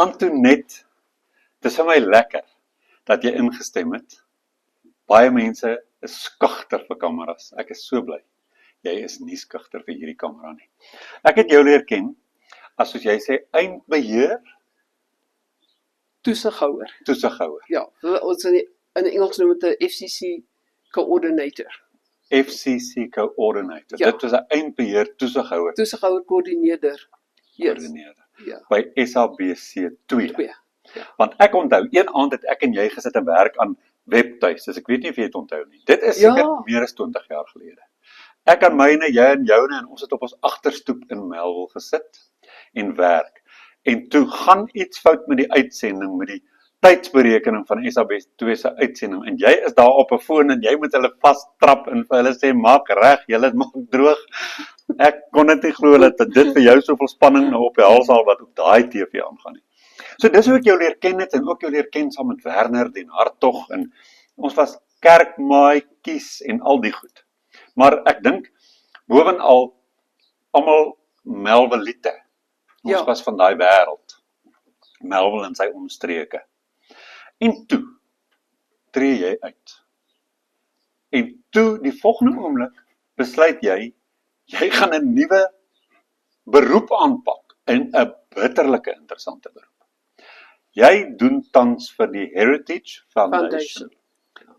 Antoinette, dis vir my lekker dat jy ingestem het. Baie mense is skugter vir kameras. Ek is so bly. Jy is nie skugter vir hierdie kamera nie. Ek het jou leer ken as soos jy sê eindbeheer, Toesighouer. toesighouer. Ja, ons in Engels noem dit 'n FCC coordinator. FCC coordinator. Ja. Dit was 'n eindbeheer toesighouer. Toesighouer koördineerder. Koördineerder. Ja. By SABC 2. 2. Want ek onthou, een aand het ek en jy gesit en werk aan webtuis, dus ek weet nie of jy het onthou nie. Dit is Ja. seker meer as 20 jaar gelede. Ek aan myne, jy en joune, en ons het op ons agterstoep in Melville gesit en werk. En toe gaan iets fout met die uitsending, met die tydsberekening van SABC 2 se uitsending, en jy is daar op 'n foon en jy moet hulle vastrap en vir hulle sê, maak reg, julle maak droog. Ek kon dit nie glo dat dit vir jou soveel spanning nou op die hals al wat op daai TV aangaan nie. So dis hoe ek jou leer ken het, en ook jou leer ken saam met Werner den Hartog, en ons was kerkmaatjies en al die goed. Maar ek dink, bovenal, almal Melvillite. Ons Ja. was van daai wêreld. Melville en sy omstreke. En toe tree jy uit. En toe, die volgende oomblik, besluit jy gaan 'n nuwe beroep aanpak, en 'n bitterlike interessante beroep. Jy doen tans vir die Heritage Foundation.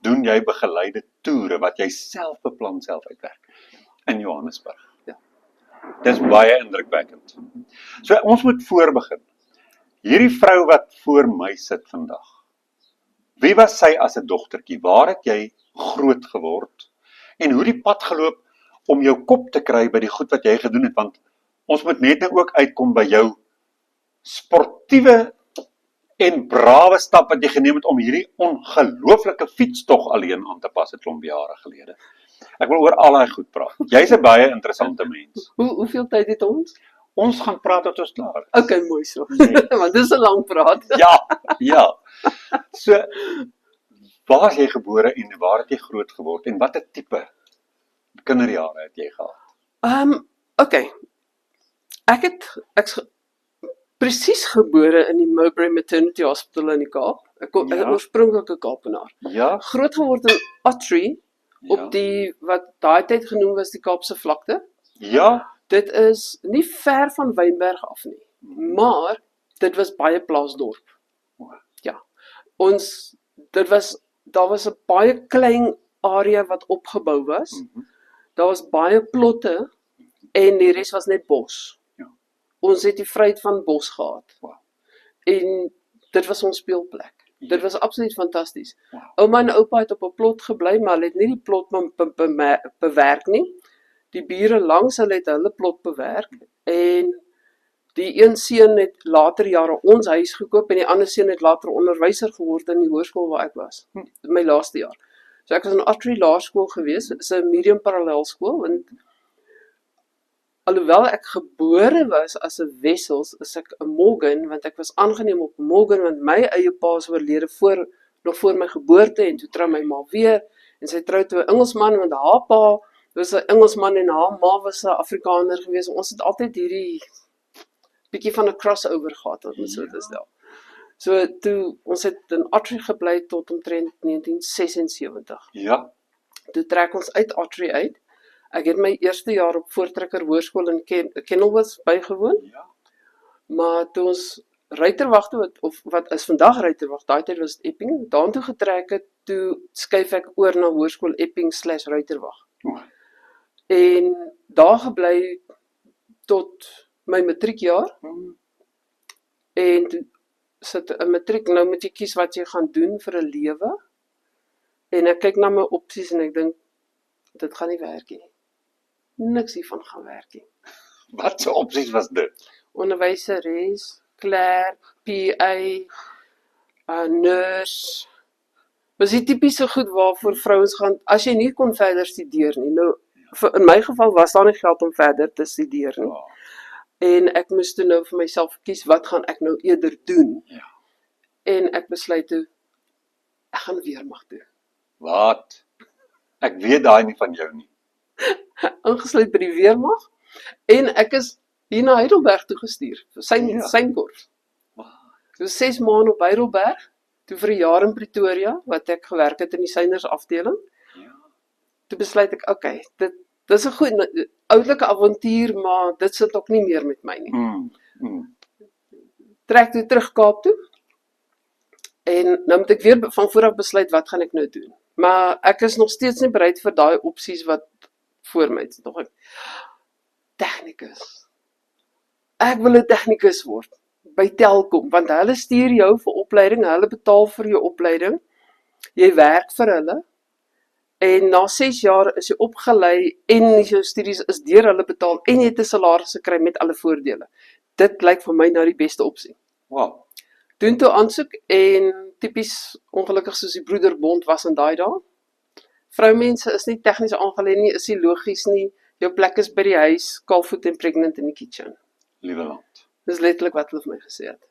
Doen jy begeleide toere wat jy self beplan, self uitwerk in Johannesburg. Ja. Dis baie indrukwekkend. So ons moet voorbegin. Hierdie vrou wat voor my sit vandag. Wie was sy as 'n dogtertjie? Waar het jy groot geword? En hoe die pad geloop om jou kop te kry by die goed wat jy gedoen het, want ons moet net nou ook uitkom by jou sportiewe en brawe stap wat jy geneem het om hierdie ongelooflike fietstog alleen aan te pas 'n klomp jare gelede. Ek wil oor al daai goed praat. Jy's 'n baie interessante mens. Hoeveel tyd het ons? Ons gaan praat tot ons klaar is. Okay, mooi so. Nee. Want dis 'n lang praat. Ja. So, waar is jy gebore en waar het jy groot geword en watter tipe kinderjare het jy gehad? Okay. Ek's presies gebore in die Mowbray Maternity Hospital in die Kaap. Ek is Ja. oorspronklik 'n Kaapenaar. Ja, Groot geword in Ottery, op die wat daai tyd genoem was die Kaapse vlakte. ja, Dit is nie ver van Wynberg af nie, maar dit was baie plaasdorp. Ja. Daar was 'n baie klein area wat opgebou was. Daar was baie plotte en die res was net bos. Ja. Ons het die vryheid van bos gehad. Wow. En dit was ons speelplek. Ja. Dit was absoluut fantasties. Wow. Ouma en oupa het op 'n plot gebly, maar hulle het nie die plot bewerk nie. Die bure langs hulle het hulle plot bewerk en die een seun het later jare ons huis gekoop en die ander seun het later onderwyser geword in die hoërskool waar ek was. My laaste jaar. So ek was in Ottery Laerskool gewees, is 'n medium parallelskool, en alhoewel ek gebore was as 'n Wessels, is ek 'n Morgan, want ek was aangeneem op Morgan, want my eie pa is oorlede nog voor my geboorte, en toe trou my ma weer, en sy trou toe 'n Engelsman, want haar pa was 'n Engelsman en haar ma was 'n Afrikaner gewees. Ons het altyd hierdie bietjie van 'n crossover gehad, om dit so te stel. So toe, ons het in Ottery gebly tot omtrent 1976. ja, Toe trek ons uit Ottery uit. Ek het my eerste jaar op Voortrekker Hoërskool in Kenilworth bygewoon, ja, maar toe ons Ruiterwag toe, wat is vandag Ruiterwag, daai tyd was dit Epping, daartoe getrek het, toe skuif ek oor na Hoërskool Epping/Ruiterwag. En daar gebly tot my matriekjaar, en toe sit 'n matriek, nou moet jy kies wat jy gaan doen vir 'n lewe, en ek kyk na my opsies en ek dink, dit gaan nie werk nie. Niks hiervan gaan werk nie. wat se opsies was dit? Onderwyseres, klerk, PA, nurse. Was die tipiese goed waarvoor vrouens gaan, as jy nie kon verder studeer nie. Nou, in my geval was daar nie geld om verder te studeer nie. Ja. En ek moes toe nou vir myself kies, wat gaan ek nou eerder doen? Ja. En ek besluit toe, ek gaan weermag toe. Wat? Ek weet daai nie van jou nie. Ingesluit by die weermag, en ek is hier na Heidelberg toe gestuur, vir Ja. synkorps. Toe 6 maande op Heidelberg, toe vir 'n jaar in Pretoria, wat ek gewerk het in die Syners afdeling. Ja. Toe besluit ek, okay, dit is 'n goeie oulike avontuur, maar dit sit ook nie meer met my nie. Trek toe terug Kaap toe. En nou moet ek weer van vooraf besluit wat gaan ek nou doen. Maar ek is nog steeds nie bereid vir daai opsies wat voor my is. Nog ek tegnikus. Ek wil 'n tegnikus word by Telkom, want hulle stuur jou vir opleiding, hulle betaal vir jou opleiding. Jy werk vir hulle. En na 6 jaar is jy opgelei en jou studies is deur hulle betaal en jy het 'n salaris gekry met alle voordele. Dit lyk vir my nou die beste opsie. Wow. Doen toe aansoek en tipies ongelukkig soos die broederbond was in daai dae. Vroumense is nie tegnies aangelê nie, is nie logies nie. Jou plek is by die huis, kaalvoet en pregnant in die kitchen. Liewe land. Dis letterlik wat hulle vir my gesê het.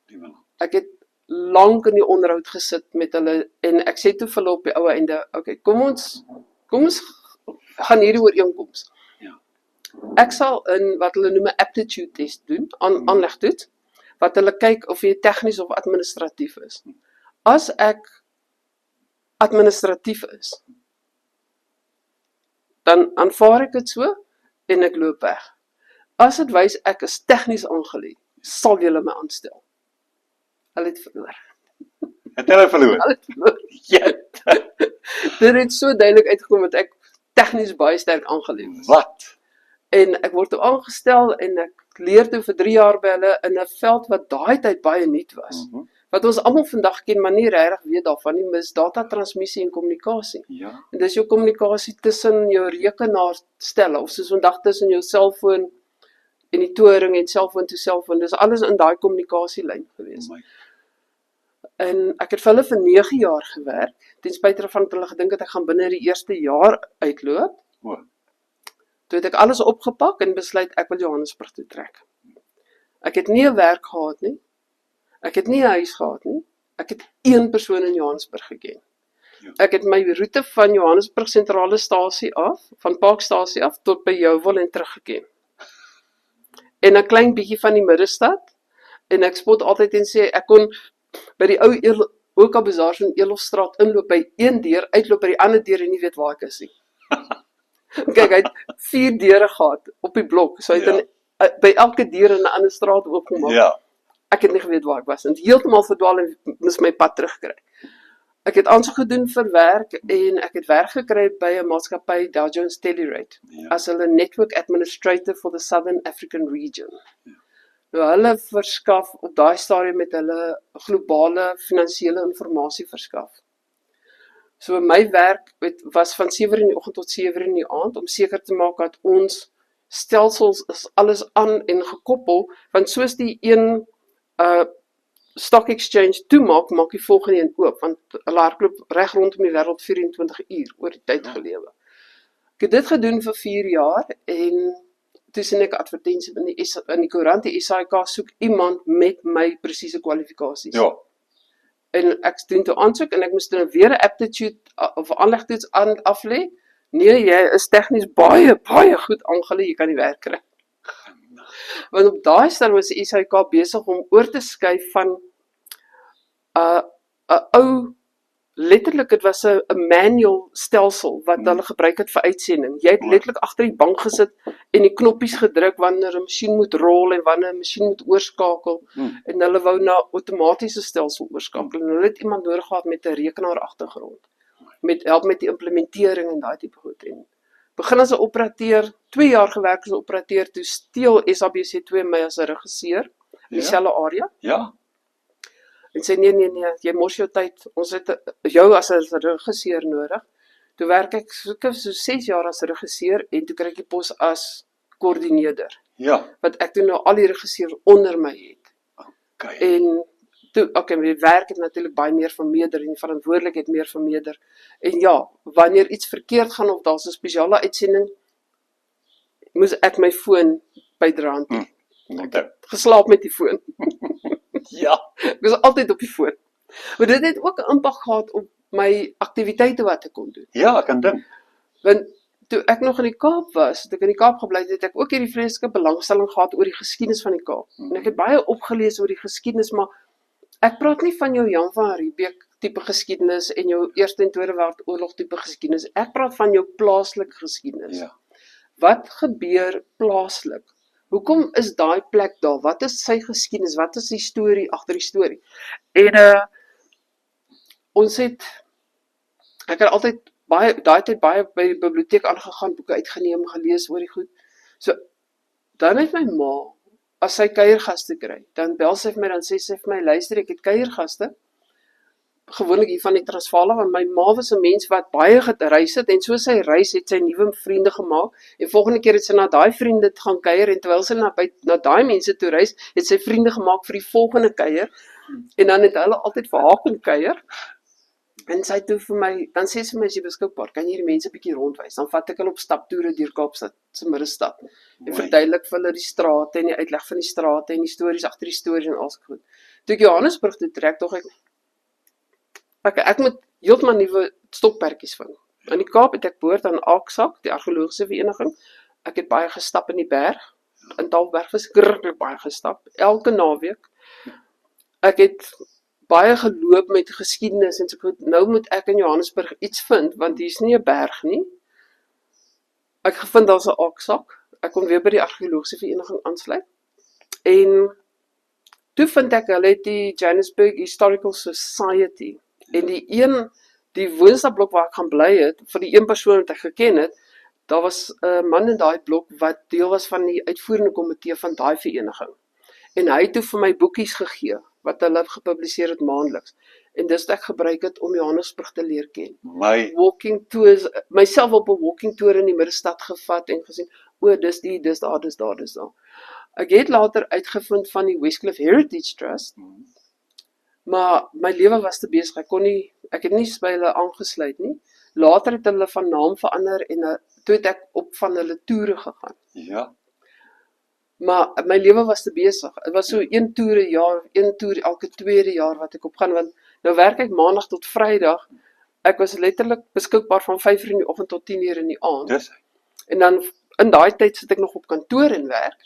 Liewe land. Ek het lank in die onderhoud gesit met hulle en ek sê toe vir hulle op die ou einde, okay, kom ons gaan hierdie ooreenkoms. Ja. Ek sal in wat hulle noem 'n aptitude test doen, aanlegtoets, wat hulle kyk of jy tegnies of administratief is. As ek administratief is, dan aanvaar ek dit so en ek loop weg. As dit wys ek is tegnies aangelê, sal julle my aanstel. Hulle het verloor. Het hulle verloor? Hulle het verloor. Ja. Dit het so duidelik uitgekom dat ek tegnies baie sterk aangelê was. Wat? En ek word toe aangestel en ek leer toe vir 3 jaar by hulle in 'n veld wat daai tyd baie nuut was. Wat ons almal vandag ken, maar nie regtig weet daarvan nie, is data transmissie en kommunikasie. Ja. En dis jou kommunikasie tussen jou rekenaarstelle of soos vandag tussen jou selfoon en die toring en selfoon tot selfoon. Dis alles in daai kommunikasielyn gewees. En ek het vir hulle vir 9 jaar gewerk, ten spyte daarvan dat hulle gedink het ek gaan binne die eerste jaar uitloop. Toe het ek alles opgepak en besluit ek wil Johannesburg toe trek. Ek het nie 'n werk gehad nie. Ek het nie 'n huis gehad nie. Ek het een persoon in Johannesburg geken. Ja. Ek het my roete van Johannesburg sentrale stasie af, van Parkstasie af tot by Jouwel en terug geken. En 'n klein bietjie van die middestad. En ek spot altyd en sê ek kon by die ou Oka Bazaar van Elofstraat inloop by een deur, uitloop by die ander deur en nie weet waar ek is nie. Kyk, hy het 4 deure gehad op die blok. So hy het by elke deur in 'n ander straat oopgemaak. Ja. Ek het nie geweet waar ek was en heeltemal verdwaal en moes my pad terugkry. Ek het aansoek gedoen vir werk en ek het werk gekry by 'n maatskappy, Dow Jones Telerate, as hulle network administrator for the Southern African region. Nou hulle verskaf op daai stadium met hulle globale finansiële inligting verskaf. So my werk was van 7 in die oggend tot 7 in die aand om seker te maak dat ons stelsels is alles aan en gekoppel, want soos die een stock exchange toemaak, maak die volgende een oop, want hulle hardloop reg rondom die wêreld 24 uur oor die tyd gelewe. Ek het dit gedoen vir 4 jaar en toe sien ek 'n advertensie in die koerant, die SAIK soek iemand met my presiese kwalifikasies. Ja. En ek doen toe aansoek en ek moes dan weer 'n aptitude of aanlegtoets aflê. Nee, jy is tegnies baie goed aangelê, jy kan nie werk kry. Want op daai stadium was die SAIK besig om oor te skuif van 'n ou, letterlik dit was 'n manual stelsel wat hulle gebruik het vir uitsending. Jy het letterlik agter die bank gesit en die knoppies gedruk wanneer 'n masjien moet rol en wanneer 'n masjien moet oorskakel. En hulle wou na outomatiese stelsel oorskakel. En hulle het iemand nodig gehad met 'n rekenaar agtergrond. Met help met die implementering en daai tipe goed. En begin as 'n operateur, 2 jaar gewerk as 'n operateur, toe steel SABC2 my as 'n regisseur in dieselfde area. Ja. En sê nee, jy mors jou tyd. Ons het jou as 'n regisseur nodig. Toe werk ek so 6 jaar as regisseur en toe kry ek die pos as koördineerder. Ja. Wat ek toe nou al die regisseurs onder my het. Okay. En toe, my werk het natuurlik baie meer vermeerder en die verantwoordelikheid meer vermeerder. En ja, wanneer iets verkeerd gaan of daar's 'n spesiale uitsending, moes ek my foon bydraand. Ek het geslaap met die foon. Ja. Ek was altyd op die foon. Maar dit het ook 'n impak gehad op my aktiwiteite wat ek kon doen. Ja, ek kan dink. Want toe ek nog in die Kaap was, toe ek in die Kaap gebly het ek ook hierdie vreeslike belangstelling gehad oor die geskiedenis van die Kaap. En ek het baie opgelees oor die geskiedenis, maar Ek praat nie van jou Jan van Riebeeck tipe geskiedenis en jou Eerste en Tweede Wêreldoorlog tipe geskiedenis. Ek praat van jou plaaslike geskiedenis. Ja. Wat gebeur plaaslik? Hoekom is daai plek daar? Wat is sy geskiedenis? Wat is die storie agter die storie? En ek het altyd daai tyd baie by die biblioteek aangegaan, boeke uitgeneem, gelees oor die goed. So, dan het my ma, as sy kuiergaste kry, dan bel sy vir my, dan sê sy vir my, luister, ek het kuiergaste, gewoonlik hier van die Transvaal, want my ma was 'n mens wat baie gereis het, en soos sy reis het sy nuwe vriende gemaak, en volgende keer het sy na daai vriende gaan kuier, en terwyl sy na daai mense toe reis, het sy vriende gemaak vir die volgende kuier, en dan het hulle altyd vir haar kom kuier, en sy toe vir my, dan sê sy vir my, as jy beskikbaar, kan jy die mense bietjie rondwys, dan vat ek hulle op staptoere deur Kaapstad se middestad, en verduidelik vir hulle die strate, en die uitleg van die strate, en die stories agter die stories, en alles goed. Toe ek Johannesburg toe trek, tog ek moet heeltemal nuwe stokperdjies vind. In die Kaap het ek behoort aan AAKSAK, die argeologiese vereniging. Ek het baie gestap in die berg. In Tafelberg verskriklik baie gestap. Elke naweek. Ek het baie geloop met geskiedenis en so goed. Nou moet ek in Johannesburg iets vind, want hier is nie 'n berg nie. Ek gevind daar's 'n AAKSAK. Ek kon weer by die argeologiese vereniging aansluit. En toe vind ek hulle het die Johannesburg Historical Society. En die woonstablok waar ek gaan bly het, vir die een persoon wat ek geken het, daar was 'n man in daai blok wat deel was van die uitvoerende komitee van daai vereniging. En hy het toe vir my boekies gegee, wat hulle gepubliseer het maandeliks. En dis wat ek gebruik het om Johannesburg te leer ken. Walking tours, myself op 'n walking tour in die middestad gevat en gesien, dis daar, dis daar. Ek het later uitgevind van die Westcliff Heritage Trust, maar my lewe was te besig, ek het nie by hulle aangesluit nie. Later het hulle van naam verander en toe het ek op van hulle toere gegaan. Ja. Maar my lewe was te besig. Het was so een toer elke tweede jaar wat ek opgaan, want nou werk ek maandag tot Vrydag. Ek was letterlik beskikbaar van 5:00 in die oggend tot 10:00 in die aand. Dis. En dan in daai tyd sit ek nog op kantoor en werk.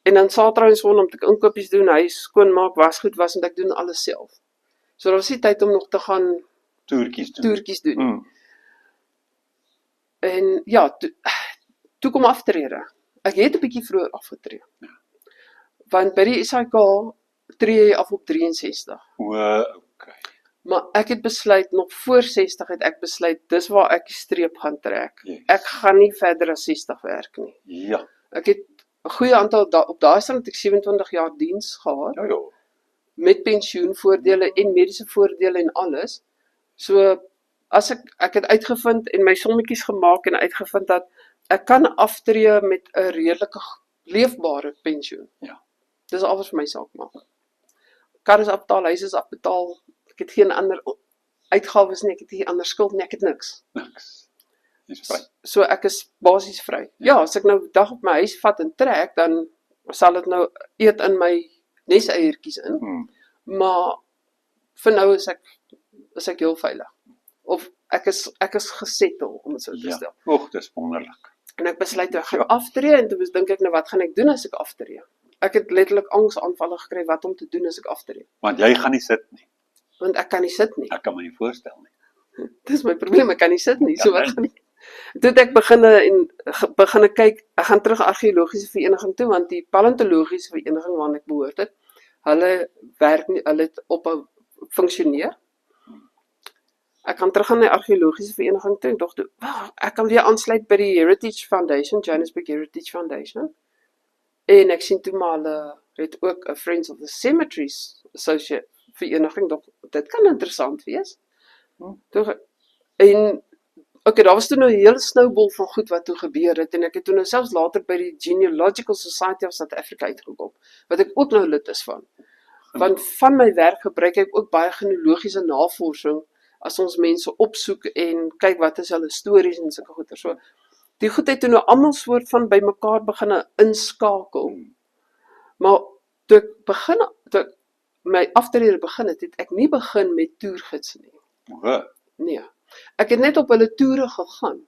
En dan Saterdag en Sondag moet ek inkopies doen, huis skoonmaak, wasgoed was, en ek doen alles self. So daar was nie tyd om nog te gaan toertjies doen. En ja, toe kom aftrede. Ek het 'n bietjie vroeër afgetree. Ja. Want by die SAIK tree jy af op 63. Okay. Maar ek het besluit, nog voor 60 het ek besluit, dis waar ek die streep gaan trek. Yes. Ek gaan nie verder as 60 werk nie. Ja. Ek het 'n goeie aantal, op daai stadium het ek 27 jaar diens gehad. Ja. Met pensioenvoordele en mediese voordele en alles. So, as ek het uitgevind en my sommetjies gemaak en uitgevind dat ek kan aftree met 'n redelike leefbare pensioen. Ja. Dis al wat vir my saak maak. Kar is afbetaal, huis is afbetaal, ek het geen ander uitgawes nie, ek het nie ander skuld nie, ek het niks. Jy's vry. So ek is basies vry. Ja, as ek nou dag op my huis vat en trek, dan sal dit nou eet in my neseiertjies in. Maar vir nou is ek heel veilig. Of ek is gesettel, om dit so te stel. Dis wonderlik. En ek besluit ek gaan aftree, en toe dink ek nou, wat gaan ek doen as ek aftree? Ek het letterlik angsaanvalle gekry wat om te doen as ek aftree. Want jy gaan nie sit nie. Want ek kan nie sit nie. Ek kan my nie voorstel nie. Dis my probleem, ek kan nie sit nie. So wat gaan ek? Toe het ek begin kyk, ek gaan terug argeologiese vereniging toe, want die paleontologiese vereniging waarna ek behoort het, hulle werk nie, hulle het op 'n funksioneer. Ek gaan terug gaan na die argeologiese vereniging toe, en dog toe, ek kan weer aansluit by die Heritage Foundation, Johannesburg Heritage Foundation. En ek sien toe maar hulle het ook 'n Friends of the Cemeteries Associate vereniging, dit kan interessant wees. En daar was toe nou 'n hele snowball van goed wat toe gebeur het, en ek het toe nou selfs later by die Genealogical Society of South Africa uitgekom, wat ek ook nou lid is van. Want van my werk gebruik ek ook baie genealogiese navorsing, as ons mense opsoek en kyk wat is hulle stories en sulke goeie. So, die goed het toe nou almal soort van by mekaar begin inskakel. Maar toe ek my aftrede begin het ek nie begin met toergids nie. Nee. Ek het net op hulle toere gegaan.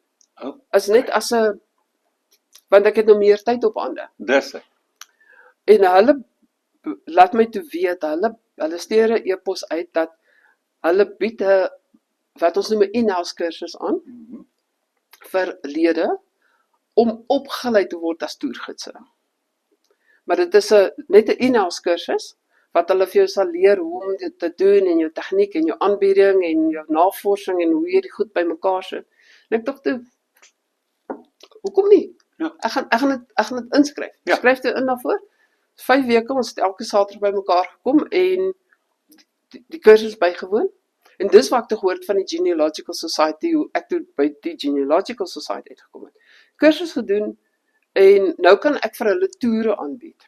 As net want ek het nou meer tyd op hande. Dis. En hulle laat my toe weet, hulle hulle stuur 'n e-pos uit dat hulle bied 'n wat ons noem 'n in-house kursus aan vir lede om opgelei te word as toergidse. Maar dit is net 'n in-house kursus wat hulle vir jou sal leer hoe om dit te doen en jou tegniek en jou aanbieding en jou navorsing en hoe jy die goed bymekaar sit. En ek dink toe, hoekom nie? Ja. Ek gaan dit inskryf. Ja. Skryf dit in daarvoor. 5 weke, ons het elke Saterdag bymekaar gekom en die kursus bygewoon. En dis wat ek te gehoor het van die Genealogical Society, hoe ek toe by die Genealogical Society uitgekom het. Kursus gedoen en nou kan ek vir hulle toere aanbied.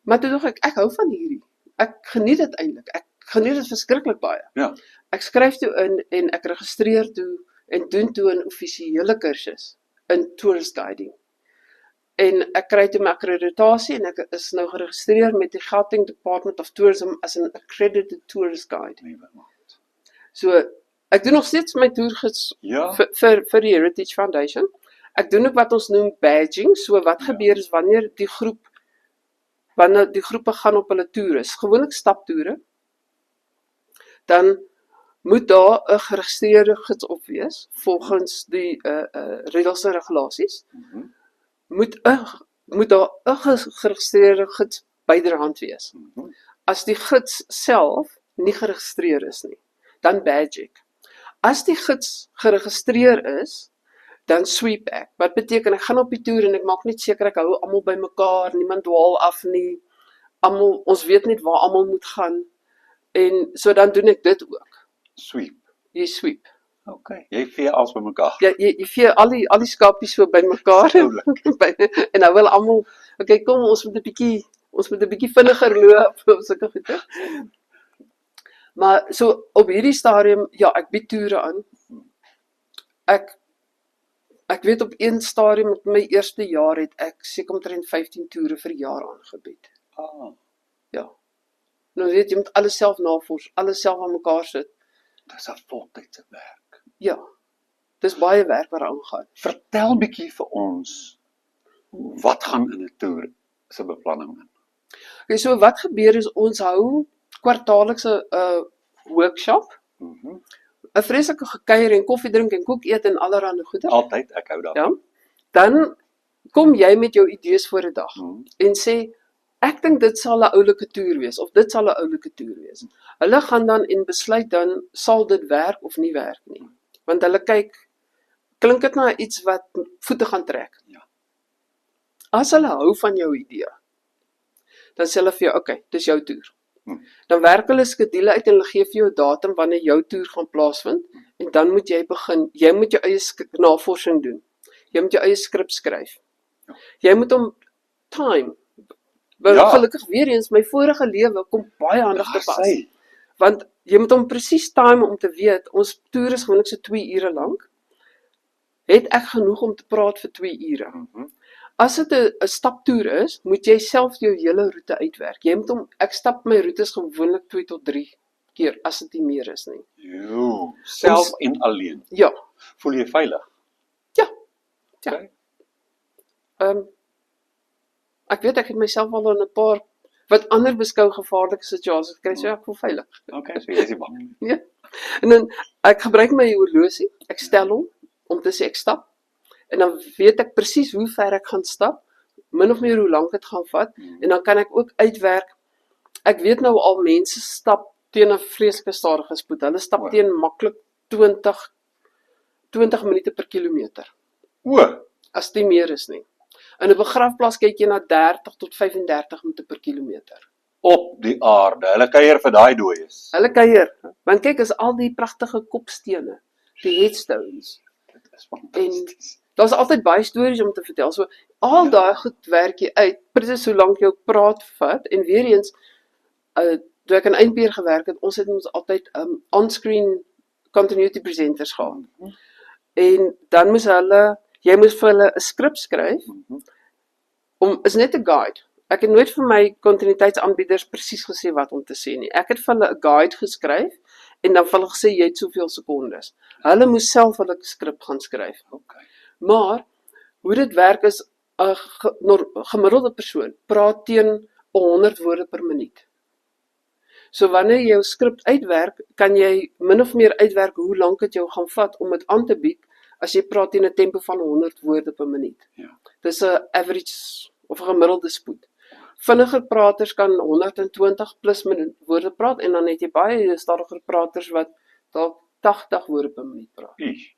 Maar toe dink ek hou van hierdie. Ek geniet dit eintlik. Ek geniet dit verskriklik baie. Ja. Ek skryf toe in en ek registreer toe en doen toe 'n offisiële kursus in tourist guiding. En ek kry toe my akkreditasie en ek is nou geregistreer met die Gauteng Department of Tourism as 'n accredited tourist guide. So ek doen nog steeds my toergids Ja. vir die Heritage Foundation. Ek doen ook wat ons noem badging. So wat gebeur is wanneer die groepe gaan op hulle toere, gewoonlik staptoere, dan moet daar 'n geregistreerde gids op wees volgens die reëls en regulasies. Moet daar 'n geregistreerde gids byderhand wees. As die gids self nie geregistreer is nie, dan badge ek. As die gids geregistreer is, dan sweep ek. Wat beteken ek gaan op die toer en ek maak net seker ek hou almal bymekaar, niemand dwaal af nie. Ons weet net waar almal moet gaan. En so dan doen ek dit ook. Sweep. Jy sweep. Okay. Jy vee alles bymekaar. Ja, jy vee al die skapies so bymekaar. En nou wil almal, okay, kom ons moet 'n bietjie vinniger loop of sulke goede. Maar so op hierdie stadium, ja, ek bied toere aan. Ek weet op een stadium met my eerste jaar het ek seker omtrent 15 toere vir jaar aangebied. Ja. Nou weet jy moet alles self navors, alles self aan mekaar sit. Dis 'n voltydse werk. Ja. Dis baie werk wat daaraan gaan. Vertel bietjie vir ons wat gaan in 'n toer se beplanning in. Okay, so wat gebeur is ons hou kwartaallikse workshop. 'n Vreeslike gekuier en koffie drink en koek eet en allerlei goeders. Altyd, ek hou daarvan. Ja. Dan kom jy met jou idees voor 'n dag en sê ek dink dit sal 'n oulike toer wees of dit sal 'n oulike toer wees. Hulle gaan dan en besluit dan sal dit werk of nie werk nie. Want hulle kyk, klink dit na iets wat voete gaan trek. Ja. As hulle hou van jou idee, dan sê hulle vir jou, okay, dis jou toer. Dan werk hulle skedule uit en hulle gee vir jou 'n datum wanneer jou toer gaan plaasvind en dan moet jy begin. Jy moet jou eie navorsing doen. Jy moet jou eie skrip skryf. Jy moet hom time. Ja. Gelukkig weer eens my vorige lewe kom baie handig te pas. Sy. Want jy moet hom presies time om te weet, ons toer is gewoonlik so 2 ure lank. Het ek genoeg om te praat vir 2 ure? As dit 'n staptoer is, moet jy self jou hele roete uitwerk. Jy moet ek stap my roetes gewoonlik 2 tot 3 keer, as dit nie meer is nie. Jo, self en alleen. Ja. Voel jy veilig? Ja. Okay. Ek weet ek het myself al in 'n paar wat ander beskou gevaarlike situasies gekry, so ek voel veilig. Okay, so jy is nie bang nie. Ja. En dan ek gebruik my horlosie, ek stel hom om te sê ek stap. En dan weet ek presies hoe ver ek gaan stap, min of meer hoe lank dit gaan vat, en dan kan ek ook uitwerk. Ek weet nou al mense stap teen 'n vreeslike stadige spoed. Hulle stap teen maklik 20 minute per kilometer. As dit meer is nie. In 'n begrafplaas kyk jy na 30 tot 35 minute per kilometer. Op die aarde. Hulle kuier vir daai dooies. Hulle kuier. Want kyk, is al die pragtige kopstene, die headstones. Dit is fantasties. Daar's altyd baie stories om te vertel. So al daai goed werk jy uit, presies hoe lank jou praat vat. En weer eens, toe ek in Eindpeer gewerk het, ons het ons altyd on-screen continuity presenters gehad. En dan moes jy moes vir hulle 'n skrip skryf, is net 'n guide. Ek het nooit vir my kontinuïteitsaanbieders presies gesê wat om te sê nie. Ek het vir hulle 'n guide geskryf, en dan vir hulle gesê, jy het soveel sekondes. Hulle moes self hulle skrip gaan skryf. Maar, hoe dit werk is, 'n gemiddelde persoon praat teen 100 woorde per minuut. So wanneer jy jou skrip uitwerk, kan jy min of meer uitwerk hoe lank dit jou gaan vat om dit aan te bied as jy praat in 'n tempo van 100 woorde per minuut. Ja. Dis 'n average of 'n gemiddelde spoed. Vinniger praters kan 120 plus woorde praat en dan het jy baie stadiger praters wat dalk 80 woorde per minuut praat. Ish.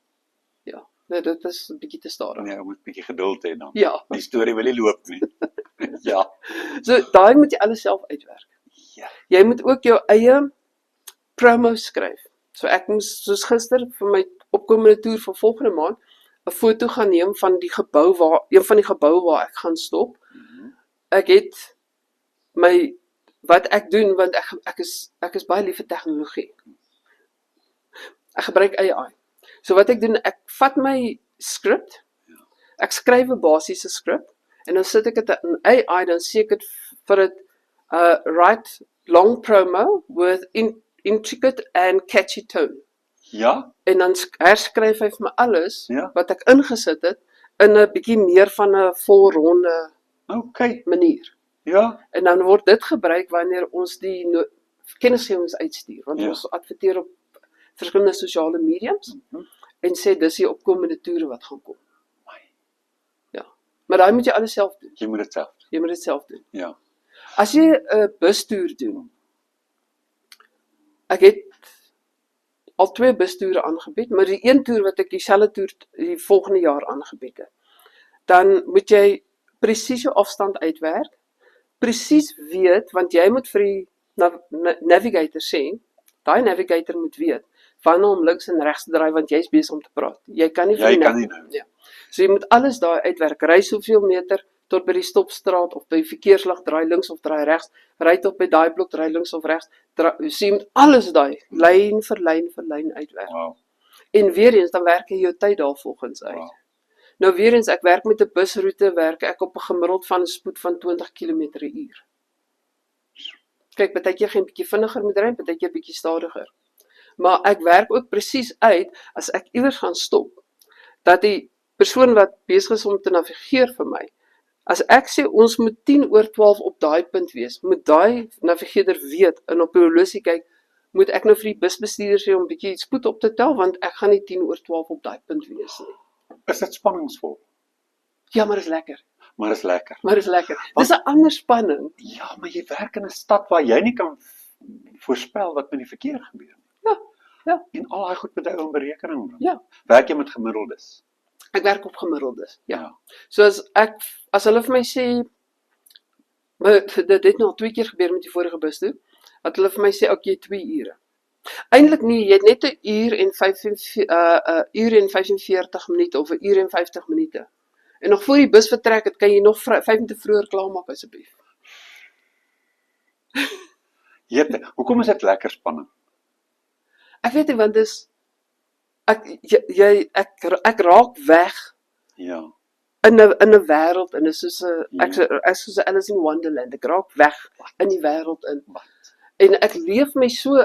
Ja, nee, dit is 'n bietjie te stadig. Nee, jy moet 'n bietjie geduld hê dan. Ja, Die storie wil nie loop nie. Ja. so daai moet jy alles self uitwerk. Ja. Jy moet ook jou eie promo skryf. So ek moes soos gister vir my opkomende toer vir volgende maand 'n foto gaan neem van die gebou een van die geboue waar ek gaan stop. Ek het wat ek doen want ek is baie lief vir tegnologie. Ek gebruik AI. So wat ek doen, ek vat my script, ek skryf 'n basiese script en dan sit ek dit in AI, dan sê ek dit vir dit write long promo with intricate and catchy tone. Ja? En dan herskryf hy vir my alles Ja. wat ek ingesit het in 'n bietjie meer van 'n volronde Okay. manier. Ja. En dan word dit gebruik wanneer ons die kennisgewings uitstuur, want Ja. ons adverteer op verskillende sosiale mediums en sê dis die opkomende toere wat gaan kom. Ja. Maar daai moet jy alles self doen. Jy moet dit self. Jy moet dit self doen. Ja. As jy 'n bustoer doen, ek het al 2 bustoere aangebied, maar die een toer wat ek dieselfde toer die volgende jaar aangebied het, dan moet jy presies jou afstand uitwerk, presies weet, want jy moet vir die navigator sê, daai navigator moet weet, wanneer om links en regs te draai, want jy's besig om te praat. Jy kan nie Jy kan nie nou. Ja. So jy moet alles daai uitwerk, ry soveel meter tot by die stopstraat of by die verkeerslig, draai links of draai regs, ry tot by daai blok, draai links of regs, so jy moet alles daai, lyn vir lyn uitwerk. Wow. En weer eens, dan werk jy jou tyd daarvolgens uit. Wow. Nou weer eens, ek werk met 'n busroete, werk ek op 'n gemiddeld van 'n spoed van 20 km/h. Kyk, partykeer gaan 'n bietjie vinniger moet ry, partykeer bietjie stadiger. Maar ek werk ook presies uit, as ek iewers gaan stop, dat die persoon wat besig is om te navigeer vir my, as ek sê ons moet 10:12 op daai punt wees, moet daai navigeerder weet en op die horlosie kyk, moet ek nou vir die busbestuurder sê om 'n bietjie spoed op te tel, want ek gaan nie 10:12 op daai punt wees nie. Is dit spanningsvol? Ja, maar is lekker. Maar is lekker. Maar is lekker. Dis 'n ander spanning. Ja, maar jy werk in 'n stad waar jy nie kan voorspel wat met die verkeer gebeur nie. Ja, ja. En al daai goed moet jy in berekening bring. Ja. Werk jy met gemiddeldes? Ek werk op gemiddeldes. Ja. Ja. So as hulle vir my sê, maar dit het nou 2 keer gebeur met die vorige bus toe, dat hulle vir my sê okay, 2 ure. Eintlik nie, jy het net 'n uur en 45 minute of 'n uur en 50 minute. En nog voor die bus vertrek het, kan jy nog 5 minute vroeër klaarmaak asseblief. Jette, hoekom is dit lekker spanning? Ek weet nie, want dis ek raak weg Ja. in 'n wêreld en is soos 'n ek soos 'n Alice in Wonderland. Ek raak weg in die wêreld in. En ek leef my so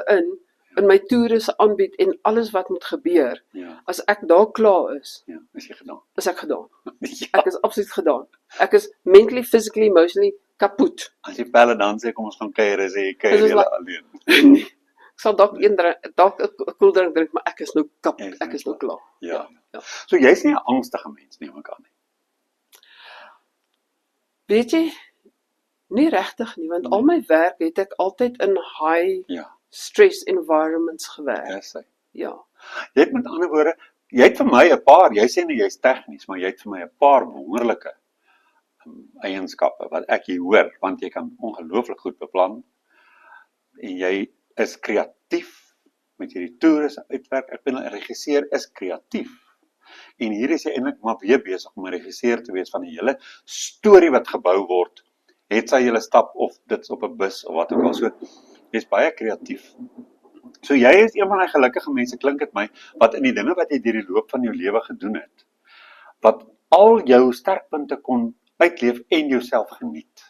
in my toere se aanbied en alles wat moet gebeur. Ja. As ek daar klaar is, Ja, is jy gedaan. is ek gedaan. Ja. Ek is absoluut gedaan. Ek is mentally, physically, emotionally kapot. As jy pelle dan sê kom ons gaan kuier, is jy kuier Dis is julle like- alleen. Ek sal dalk 'n koeldrank drink, maar ek is nou kapot. Jy is Ek is nou klaar. Ja. Ja. So jy's nie 'n angstige mens nie, ek aan nie. Weet jy, nie regtig nie, want al my werk het ek altyd in high Ja, stress environments gewerk. dis hy. Ja. Jy het met ander woorde, jy het vir my 'n paar, jy sê nie jy's tegnies, maar jy het vir my 'n paar wonderlike eienskappe wat ek hier hoor, want jy kan ongelooflik goed beplan en jy is kreatief met hierdie toere uitwerk. Ek bedoel 'n regisseur is kreatief. En hier is jy eintlik maar weer besig om 'n regisseur te wees van die hele storie wat gebou word. Het sy julle stap of dit's op 'n bus of wat ook al. So jy's baie kreatief. So jy is een van die gelukkige mense, klink dit my, wat in die dinge wat jy deur die loop van jou lewe gedoen het, wat al jou sterkpunte kon uitleef en jouself geniet.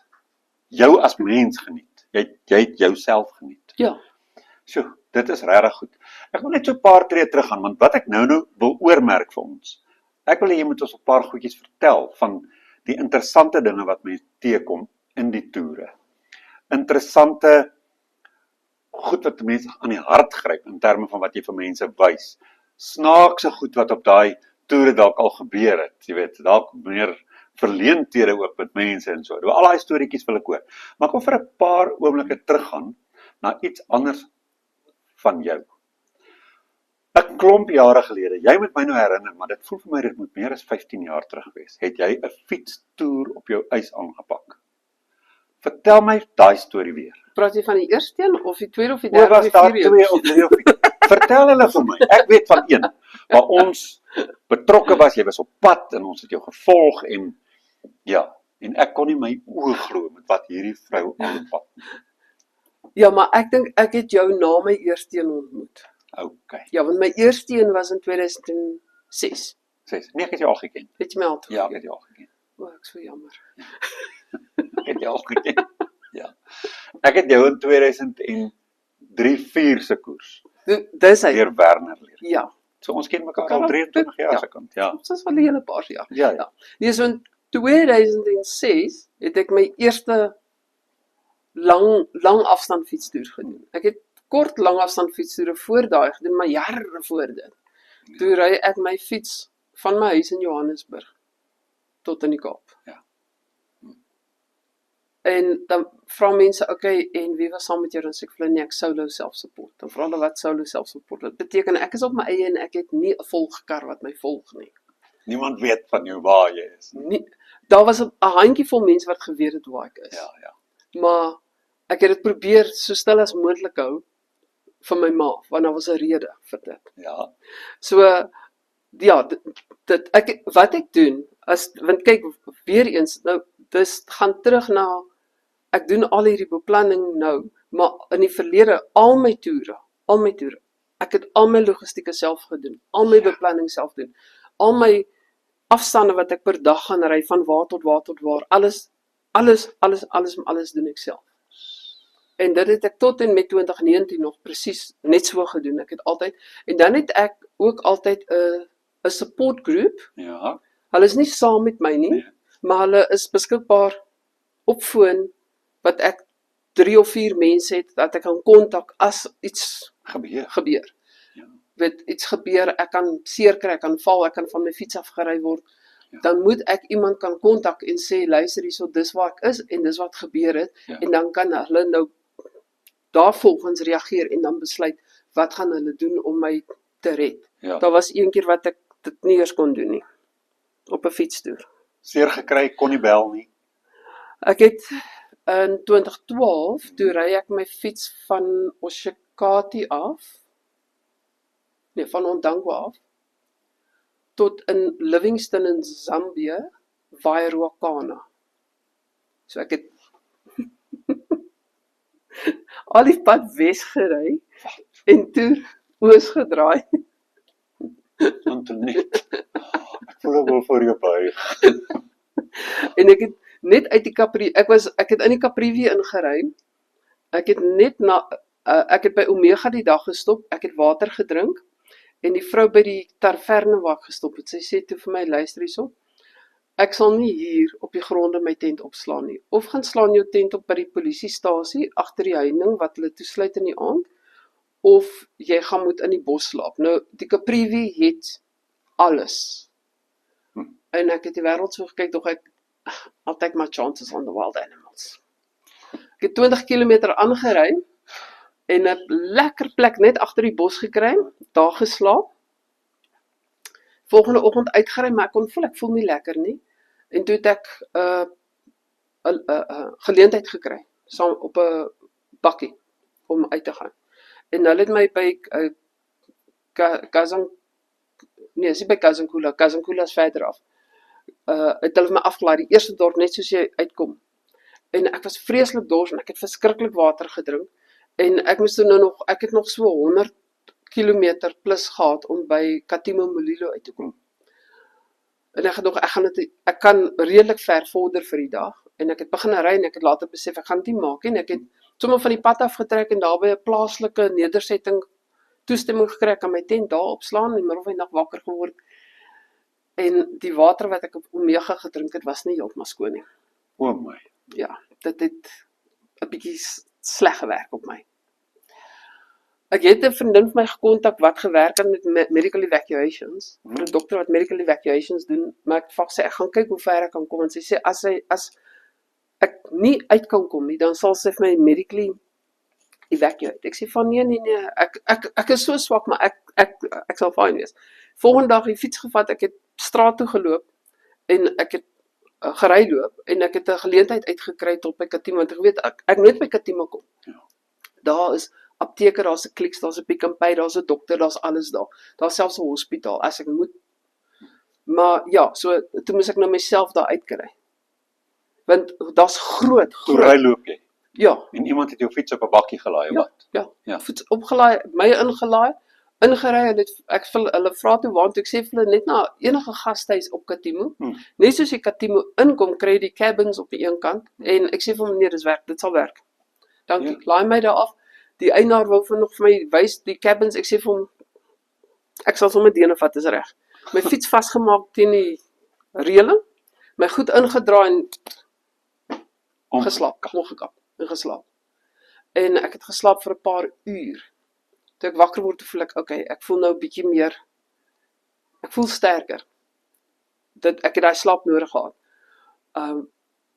Jou as mens geniet. Jy het jouself geniet. Ja. So, dit is regtig goed. Ek wil net so 'n paar tree terug gaan, want wat ek nou wil oormerk vir ons. Ek wil hê jy moet ons 'n paar goedjies vertel van die interessante dinge wat mense teekom in die toere. Interessante goed wat mense aan die hart gryp in terme van wat jy vir mense wys. Snaakse goed wat op daai toere dalk al gebeur het, jy weet, dalk meer verleenthede ook met mense en so. Al daai storieetjies wil ek hoor. Maar kom vir 'n paar oomblikke teruggaan na iets anders van jou. 'n Klomp jare gelede, jy moet my nou herinner, maar dit voel vir my dit moet meer as 15 jaar terug wees, het jy 'n fietstoer op jou eis aangepak. Vertel my daai storie weer. Praat jy van die eerste een, of die tweede, of die Oor derde, was of die daar vierde? 2 of 3 of 4? Vertel hulle vir my. Ek weet van een waar ons betrokke was, jy was op pad en ons het jou gevolg en ja, en ek kon nie my oë glo met wat hierdie vrou aanpak. Ja, maar ek dink ek het jou na my eerste een ontmoet. Okay. Ja, want my eerste een was in 2006. Nee, ek het jou al geken. Het jy my al Ja, ek het jou al geken. O, ek is so jammer. Ek het jou al geken. Ja. Ek het jou in 2003-4 se koers Dis hy. deur Werner leer. Ja. So ons ken mekaar Mekaar al al 23 jaar ja. se kant. Ja. Ons is al 'n hele paar jaar. Ja. Ja. Nee, so in 2006 het ek my eerste lang afstand fietstoer gedoen. Ek het kort lang afstand fietstoere voor daai gedoen, maar jare voor dit. Toe ry ek my fiets van my huis in Johannesburg tot in die Kaap. Ja. En dan vra mense, okay, en wie was saam met jou? Dan sê ek vir hulle, nee, ek solo self-support. Dan vra hulle wat solo self-support. Dit beteken ek is op my eie en ek het nie 'n volgkar wat my volg nie. Niemand weet van jou waar jy is. Nie, daar was 'n handjievol mense wat geweet het waar ek is. Ja, ja. Maar ek het dit probeer so stil as moontlik hou vir my ma, want daar was 'n rede vir dit. Ja. So ja, wat ek doen is, want kyk weer eens, nou dis gaan terug na ek doen al hierdie beplanning nou, maar in die verlede al my toere, ek het al my logistieke self gedoen, al my beplanning self doen, al my afstande wat ek per dag gaan ry van waar tot waar, alles doen ek self. En dit het ek tot en met 2019 nog presies net so gedoen. Ek het altyd, en dan het ek ook altyd 'n support group. Ja. Hulle is nie saam met my nie, Nee. maar hulle is beskikbaar op foon wat ek 3 of 4 mense het dat ek kan kontak as iets gebeur. Ja. Weet iets gebeur, ek kan seer kry, ek kan val, ek kan van my fiets afgery word. Ja. Dan moet ek iemand kan kontak en sê luister hierso, dis waar ek is en dis wat gebeur het, Ja. en dan kan hulle nou daarvolgens reageer en dan besluit wat gaan hulle doen om my te red. Ja. Daar was een keer wat ek dit nie eers kon doen nie op 'n fietstoer. Seer gekry, kon nie bel nie. Ek het in 2012 toe ry ek my fiets van Oshakati af. Nee, van Ondankwa af tot in Livingstone in Zambië via Ruacana. So ek het al die pad wes gery en toe oos gedraai. Antoinette. Ek voel ek wil vir jou buig. En ek het net uit die Capri, ek het in die Caprivi ingery. Ek het by Omega die dag gestop, ek het water gedrink en die vrou by die taverne waar ek gestop het, sy sê toe vir my, luister hierso, ek sal nie hier op die gronde my tent opslaan nie. Of gaan slaan jou tent op by die polisiestasie agter die heining wat hulle toesluit in die aand, of jy gaan moet in die bos slaap. Nou, die Caprivi het alles. En ek het die wêreld so gekyk, tog I'll take my chances on the wild animals. Ek het 20 km aangery en 'n lekker plek net agter die bos gekry, daar geslaap. Volgende oggend uitgery, maar ek voel nie lekker nie. En toe het ek 'n geleentheid gekry, saam op 'n bakkie om uit te gaan. En hulle het my by Kazankula is verder af. Het hulle my afgelaai, die eerste dorp net soos jy uitkom. En ek was vreeslik dors en ek het verskriklik water gedrink. En ek moes toe ek het nog so 100 km plus gehad om by Katimo Molilo uit te kom. En ek kan redelik ver vorder vir die dag. En ek het begin ry en ek het later besef ek gaan dit nie maak nie. En ek het sommer van die pad afgetrek en daar by 'n plaaslike nedersetting toestemming gekry, ek kan my tent daar opslaan en in die middel van die nag wakker geword. En die water wat ek op Omega gedrink het, was nie heeltemal skoon nie. O my. Ja, dit het 'n bietjie sleg gewerk op my. Ek het 'n vriendin van my gekontak wat gewerk het met medical evacuations. Vir 'n dokter wat medical evacuations doen, maar ek het gesê ek gaan kyk hoe ver ek kan kom en sy sê as ek nie uit kan kom nie, dan sal sy vir my medically evacuate. Ek sê van nee, ek is so swak, maar ek sal fyn wees. Volgende dag die fiets gevat, ek het straat toe geloop en ek het gery loop en ek het 'n geleentheid uitgekry tot by Katima, want ek weet ek nooit by Katima kom. Ja. Daar is apteker, daar's 'n Clicks, daar's 'n Pick n Pay, daar's 'n dokter, daar's alles daar. Daar's selfs 'n hospitaal as ek moet. Maar ja, so toe moes ek nou myself daar uitkry. Want daar's groot. Hoe ry loop jy? Ja, En iemand het jou fiets op 'n bakkie gelaai, ja, wat? ja. Fiets opgelaai, my ingelaai, ingery, hulle vra toe waar toe ek sê vir hulle net na enige gastehuis op Katimo. Net soos jy Katimo inkom, kry jy die cabins op die een kant en ek sê vir hom nee, dit sal werk. Dankie. Laai my daar af. Die eienaar wou nog vir my wys die cabins. Ek sê vir hom ek sal sommer dene vat, is reg. My fiets vasgemaak teen die reëling, my goed ingedraai en geslaap, omgekap en geslaap. En ek het geslaap vir 'n paar uur. Toe ek wakker word, voel ek okay, ek voel nou 'n bietjie meer, ek voel sterker. Ek het daai slaap nodig gehad.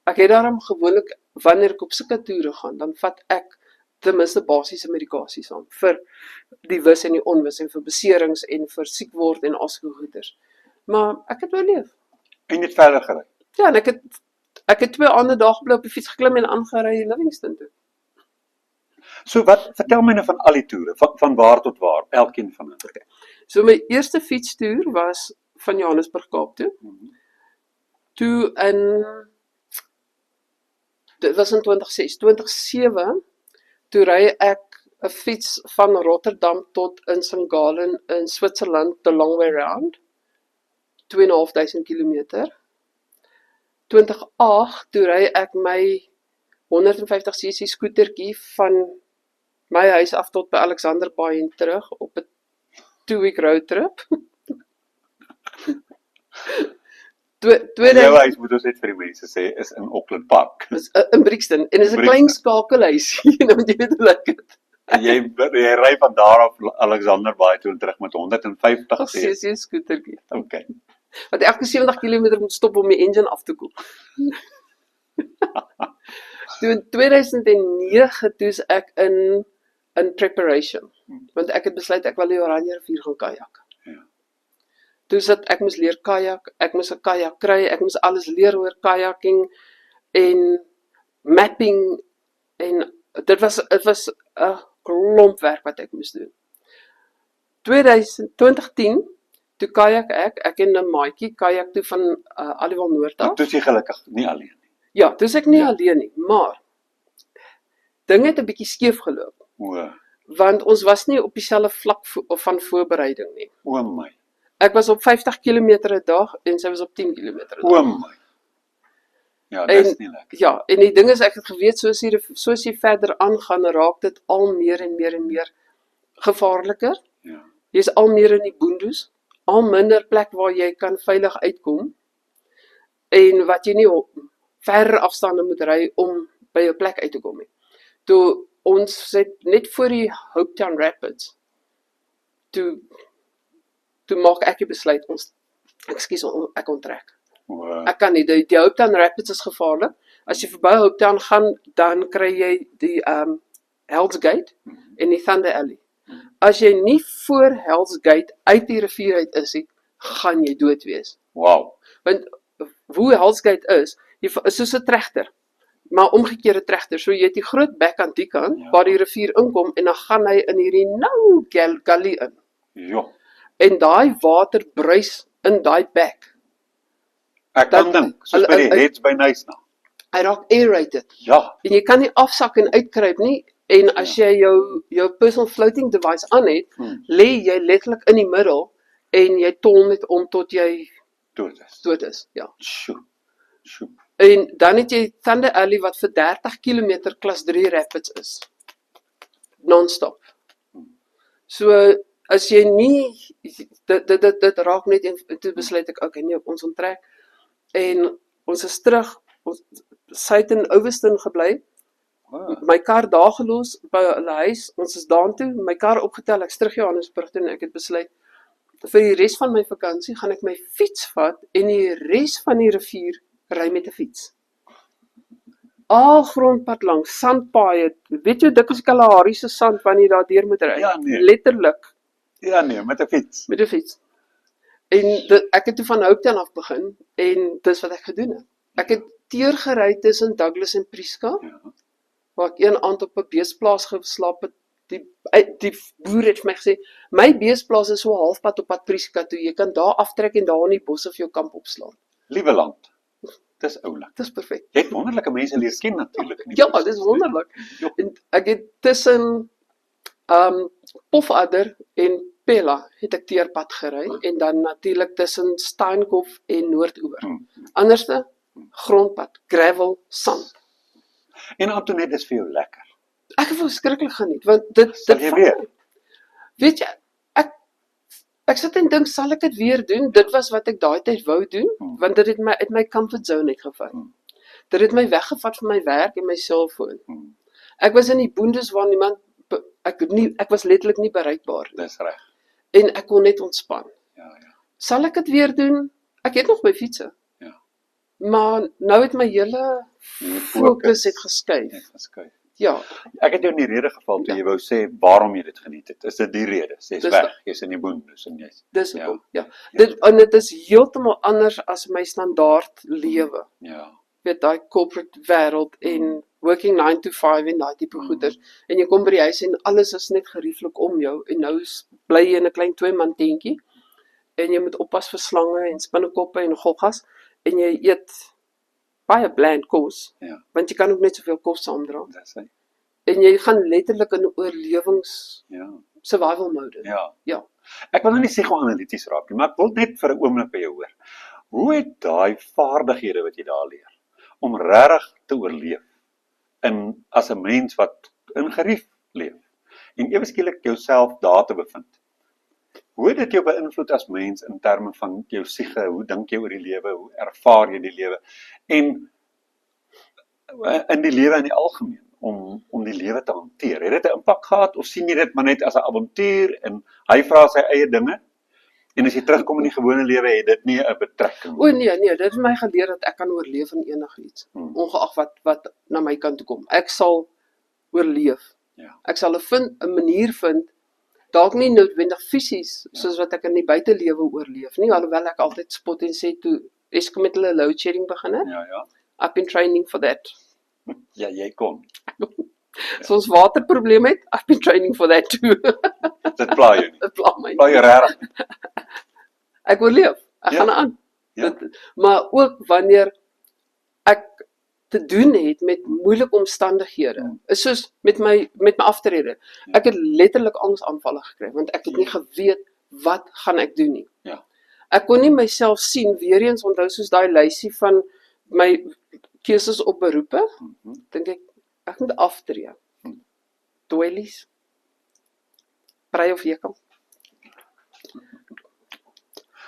Ek het daarom gewoonlik wanneer ek op sulke toere gaan, dan vat ek ten minste basiese medikasie saam vir die wis en die onwis en vir beserings en vir siek word en alsoos goeders. Maar ek het oorleef. En net verder gery. Ja, en ek het 2 ander dae gebly op die fiets geklim en aangery Livingston toe. So vertel my nou van al die toere, van waar tot waar, elkeen van hulle. Okay. So my eerste fietstoer was van Johannesburg Kaap toe. Toe dit was in 2006, 2007, toe ry ek 'n fiets van Rotterdam tot in St. Gallen in Switserland, the long way round, 2.500 kilometer. 2008, toe ry ek my 150cc skootertjie van my huis af tot by Alexanderbaai en terug op 'n 2-week roadtrip. Jou huis, moet ons net vir die mense sê, is in Auckland Park. In Brixton, en is 'n klein skakelhuis, want jy weet hoe lyk dit. En jy ry van daar af Alexanderbaai toe en terug met 150 cc skootertjie. Okay. Wat elke 70 km moet stop om die engine af te koel. Toe in 2009 toes ek in preparation, want ek het besluit ek wil die Oranje rivier gaan kajak. Ja. Toe sit ek moes leer kajak, ek moes 'n kajak kry, ek moes alles leer oor kajaking en mapping en dit was 'n klomp werk wat ek moes doen. 2010 toe kajak ek en 'n maatjie kajak toe van Aliwal Noord af. Toe is jy gelukkig nie alleen nie. Ja, toe is ek nie alleen nie, maar dinge het 'n bietjie skeef geloop. Want ons was nie op dieselfde vlak van voorbereiding nie. O my. Ek was op 50 km 'n dag en sy was op 10 km 'n dag. O my. Ja, dit is nie lekker. Ja, en die ding is ek het geweet soos jy verder aangaan, raak dit al meer en meer gevaarliker. Ja. Jy's al meer in die boondoes, al minder plek waar jy kan veilig uitkom. En wat jy nie op ver afstande moet ry om by 'n plek uit te kom nie. Toe ons sit net voor die Hopetown Rapids. Toe maak ek die besluit ek onttrek. Ek kan nie, die Hopetown Rapids is gevaarlik. As jy verby Hopetown gaan, dan kry jy die Hell's Gate en die Thunder Alley. As jy nie voor Hell's Gate uit die rivier uit is nie, gaan jy dood wees. Wow. Want hoe Hell's Gate is soos 'n trechter, maar omgekeerde trechter. So jy het die groot bek aan die kant, waar die rivier inkom, en dan gaan hy in hierdie nou gully in. Ja. En daai water bruis in daai bek. Ek kan dink, soos by die Heads by Knysna. Hy raak aerated. Ja. En jy kan nie afsak en uitkruip nie. En as jy jou personal floating device aan het, lê jy letterlik in die middel en jy tol net om tot jy dood is. Ja. Sjoe. En dan het jy Thunder Alley wat vir 30 km klas 3 rapids is. Non-stop. So as jy nie dit raak net en toe besluit ek okay, nee, ons onttrek en ons is terug. Sy het in Owerston gebly My kar daar gelos by hulle huis, ons is daartoe, my kar opgetel, ek's terug Johannesburg toe en ek het besluit, vir die res van my vakansie gaan ek my fiets vat en die res van die rivier ry met 'n fiets. Al grondpad langs, sandpaaie, weet jy dik is Kalahari se sand wanneer jy daar deur moet ry? Ja, nee. Letterlik, Ja nee, met 'n fiets. met 'n fiets. En ek het toe van Hopetown af begin, en dis wat ek gedoen het. Ek het teergery tussen Douglas en Prieska, Ja. waar ek een aand op 'n beesplaas geslaap het. Die boer het vir my gesê, my beesplaas is so halfpad op pad Prieska toe, jy kan daar aftrek en daar in die bosse vir jou kamp opslaan. Liewe land. Dis oulik. Dis perfek. Jy het wonderlike mense leer ken natuurlik. in die Ja, bos. dis wonderlik. Ja. En ek het tussen Pofadder en Pella het ek teerpad gery, en dan natuurlik tussen Steinkop en Noordoewer. Anderste, grondpad, gravel, sand. En Antoinette, dis vir jou lekker. Ek het verskriklik geniet, want dit Sal jy weer? Weet jy, ek sit en dink, sal ek dit weer doen? Dit was wat ek daai tyd wou doen, want dit het my uit my comfort zone uitgevat. Dit het my weggevat van my werk en my selfoon. Ek was in die boondes waar niemand, ek was letterlik nie bereikbaar nie. Dis reg. En ek kon net ontspan. Ja. Sal ek dit weer doen? Ek het nog my fietse. Ja. Maar nou het my hele fokus het geskuif. Net geskuif. Ja, Ek het jou in die rede geval toe jy wou sê waarom jy dit geniet het. Is dit die rede? Jy's Dis weg, jy's in die boondes en jy's dis Ja. hoekom. Ja. Dit is heeltemal anders as my standaard lewe. ja. Weet daai corporate wêreld en working 9 to 5 en daai tipe goeders. En jy kom by die huis en alles is net gerieflik om jou, en nou bly jy in 'n klein 2-man tentjie en jy moet oppas vir slange en spinnekoppe en goggas, en jy eet baie bland kos, Ja. want jy kan ook net soveel kos saamdra. Dis hy. En jy gaan letterlik in 'n oorlewings Ja. survival mode. Ja. Ja. Ek wil nou nie psigoanalities raak nie, maar ek wil net vir 'n oomblik by jou hoor. Hoe het daai vaardighede wat jy daar leer om regtig te oorleef as 'n mens wat in gerief leef en ewe skielik jouself daar te bevind? Hoe het dit jou beïnvloed as mens in terme van jou siege? Hoe dink jy oor die lewe? Hoe ervaar jy die lewe? En in die lewe in die algemeen, om die lewe te hanteer. Het dit 'n impak gehad of sien jy dit maar net as 'n avontuur en hy vra sy eie dinge? En as jy terugkom in die gewone lewe, het dit nie 'n betrekking. O nee, dit het my geleer dat ek kan oorleef in enigiets, ongeag wat na my kant toe kom. Ek sal oorleef. Ja. Ek sal 'n manier vind, dalk nie noodwendig fisies, soos wat ek in die buitelewe oorleef nie, alhoewel ek altyd spot en sê toe Eskom met hulle load shedding begin het. Ja. I've been training for that. Ja, jy kon. So ons waterprobleem het, I've been training for that too. Dit pla jou nie. Dit pla my. Pla jou regtig nie. Ek oorleef. Ek Ja. gaan aan. Ja. Maar ook wanneer ek te doen het met moeilike omstandighede, is soos met my aftrede. Ek het letterlik angsaanvalle gekry, want ek het nie geweet wat gaan ek doen nie. Ja. Ek kon nie myself sien, weer eens onthou soos daai lysie van my keuses op beroepe, dink ek moet aftree. Doilies, prei of jekel,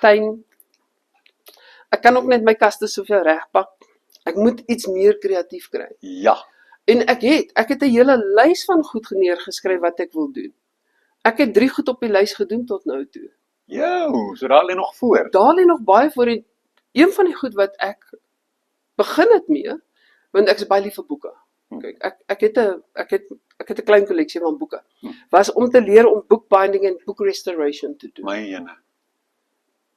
tuin. Ek kan ook net my kaste soveel regpak. Ek moet iets meer kreatief kry. Ja. En ek het 'n hele lys van goed neergeskryf wat ek wil doen. Ek het 3 goed op die lys gedoen tot nou toe. Jou, so daar lê nog voor. Daar lê nog baie voor, en een van die goed wat ek begin het mee, want ek is baie lief vir boeke. Kyk, ek het 'n klein kolleksie van boeke. Was om te leer om bookbinding en book restoration te doen. My ene.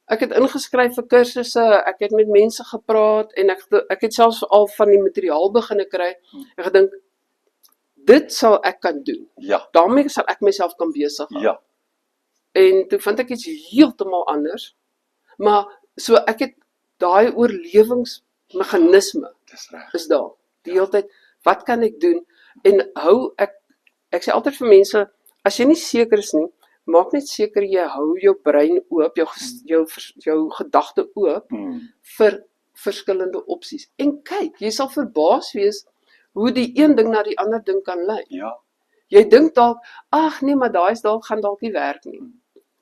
Ek het ingeskryf vir kursusse, ek het met mense gepraat en ek het selfs al van die materiaal begin kry en gedink, dit sal ek kan doen. Ja. Daarmee sal ek myself kan besig hou. Ja. En toe vind ek iets heeltemal anders. Maar so ek het daai oorlewingsmeganisme Dis reg. is daar. Die hele tyd, wat kan ek doen? En ek sê altyd vir mense, as jy nie seker is nie, maak net seker jy hou jou brein oop, jou gedagte oop vir verskillende opsies. En kyk, jy sal verbaas wees hoe die een ding na die ander ding kan lei. Ja. Jy dink dalk, ag nee, maar gaan dalk nie werk nie.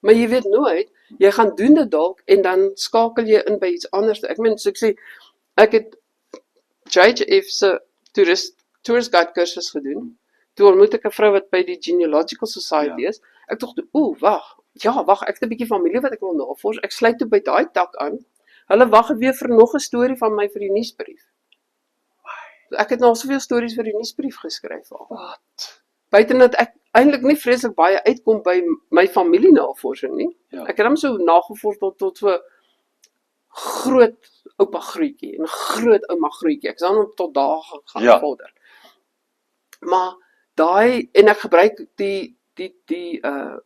Maar jy weet nooit, jy gaan doen dit dalk en dan skakel jy in by iets anders. Ek meen, so ek sê, ek het JHF se toerist tourist guide kursus gedoen. Toe ontmoet ek 'n vrou wat by die Genealogical Society is. Ek dink, wag, ek het 'n bietjie familie wat ek wil navors. Ek sluit toe by daai tak aan. Hulle wag weer vir nog 'n storie van my vir die nuusbrief. Ek het nou al soveel stories vir die nuusbrief geskryf al. Wat? Buiten dat ek eintlik nie vreeslik baie uitkom by my familienavorsing nie. Ja. Ek het hom so nagevors tot so groot oupa grootjie en groot ouma grootjie. Ek is dan tot daar gaan vorder. Maar daai en ek gebruik die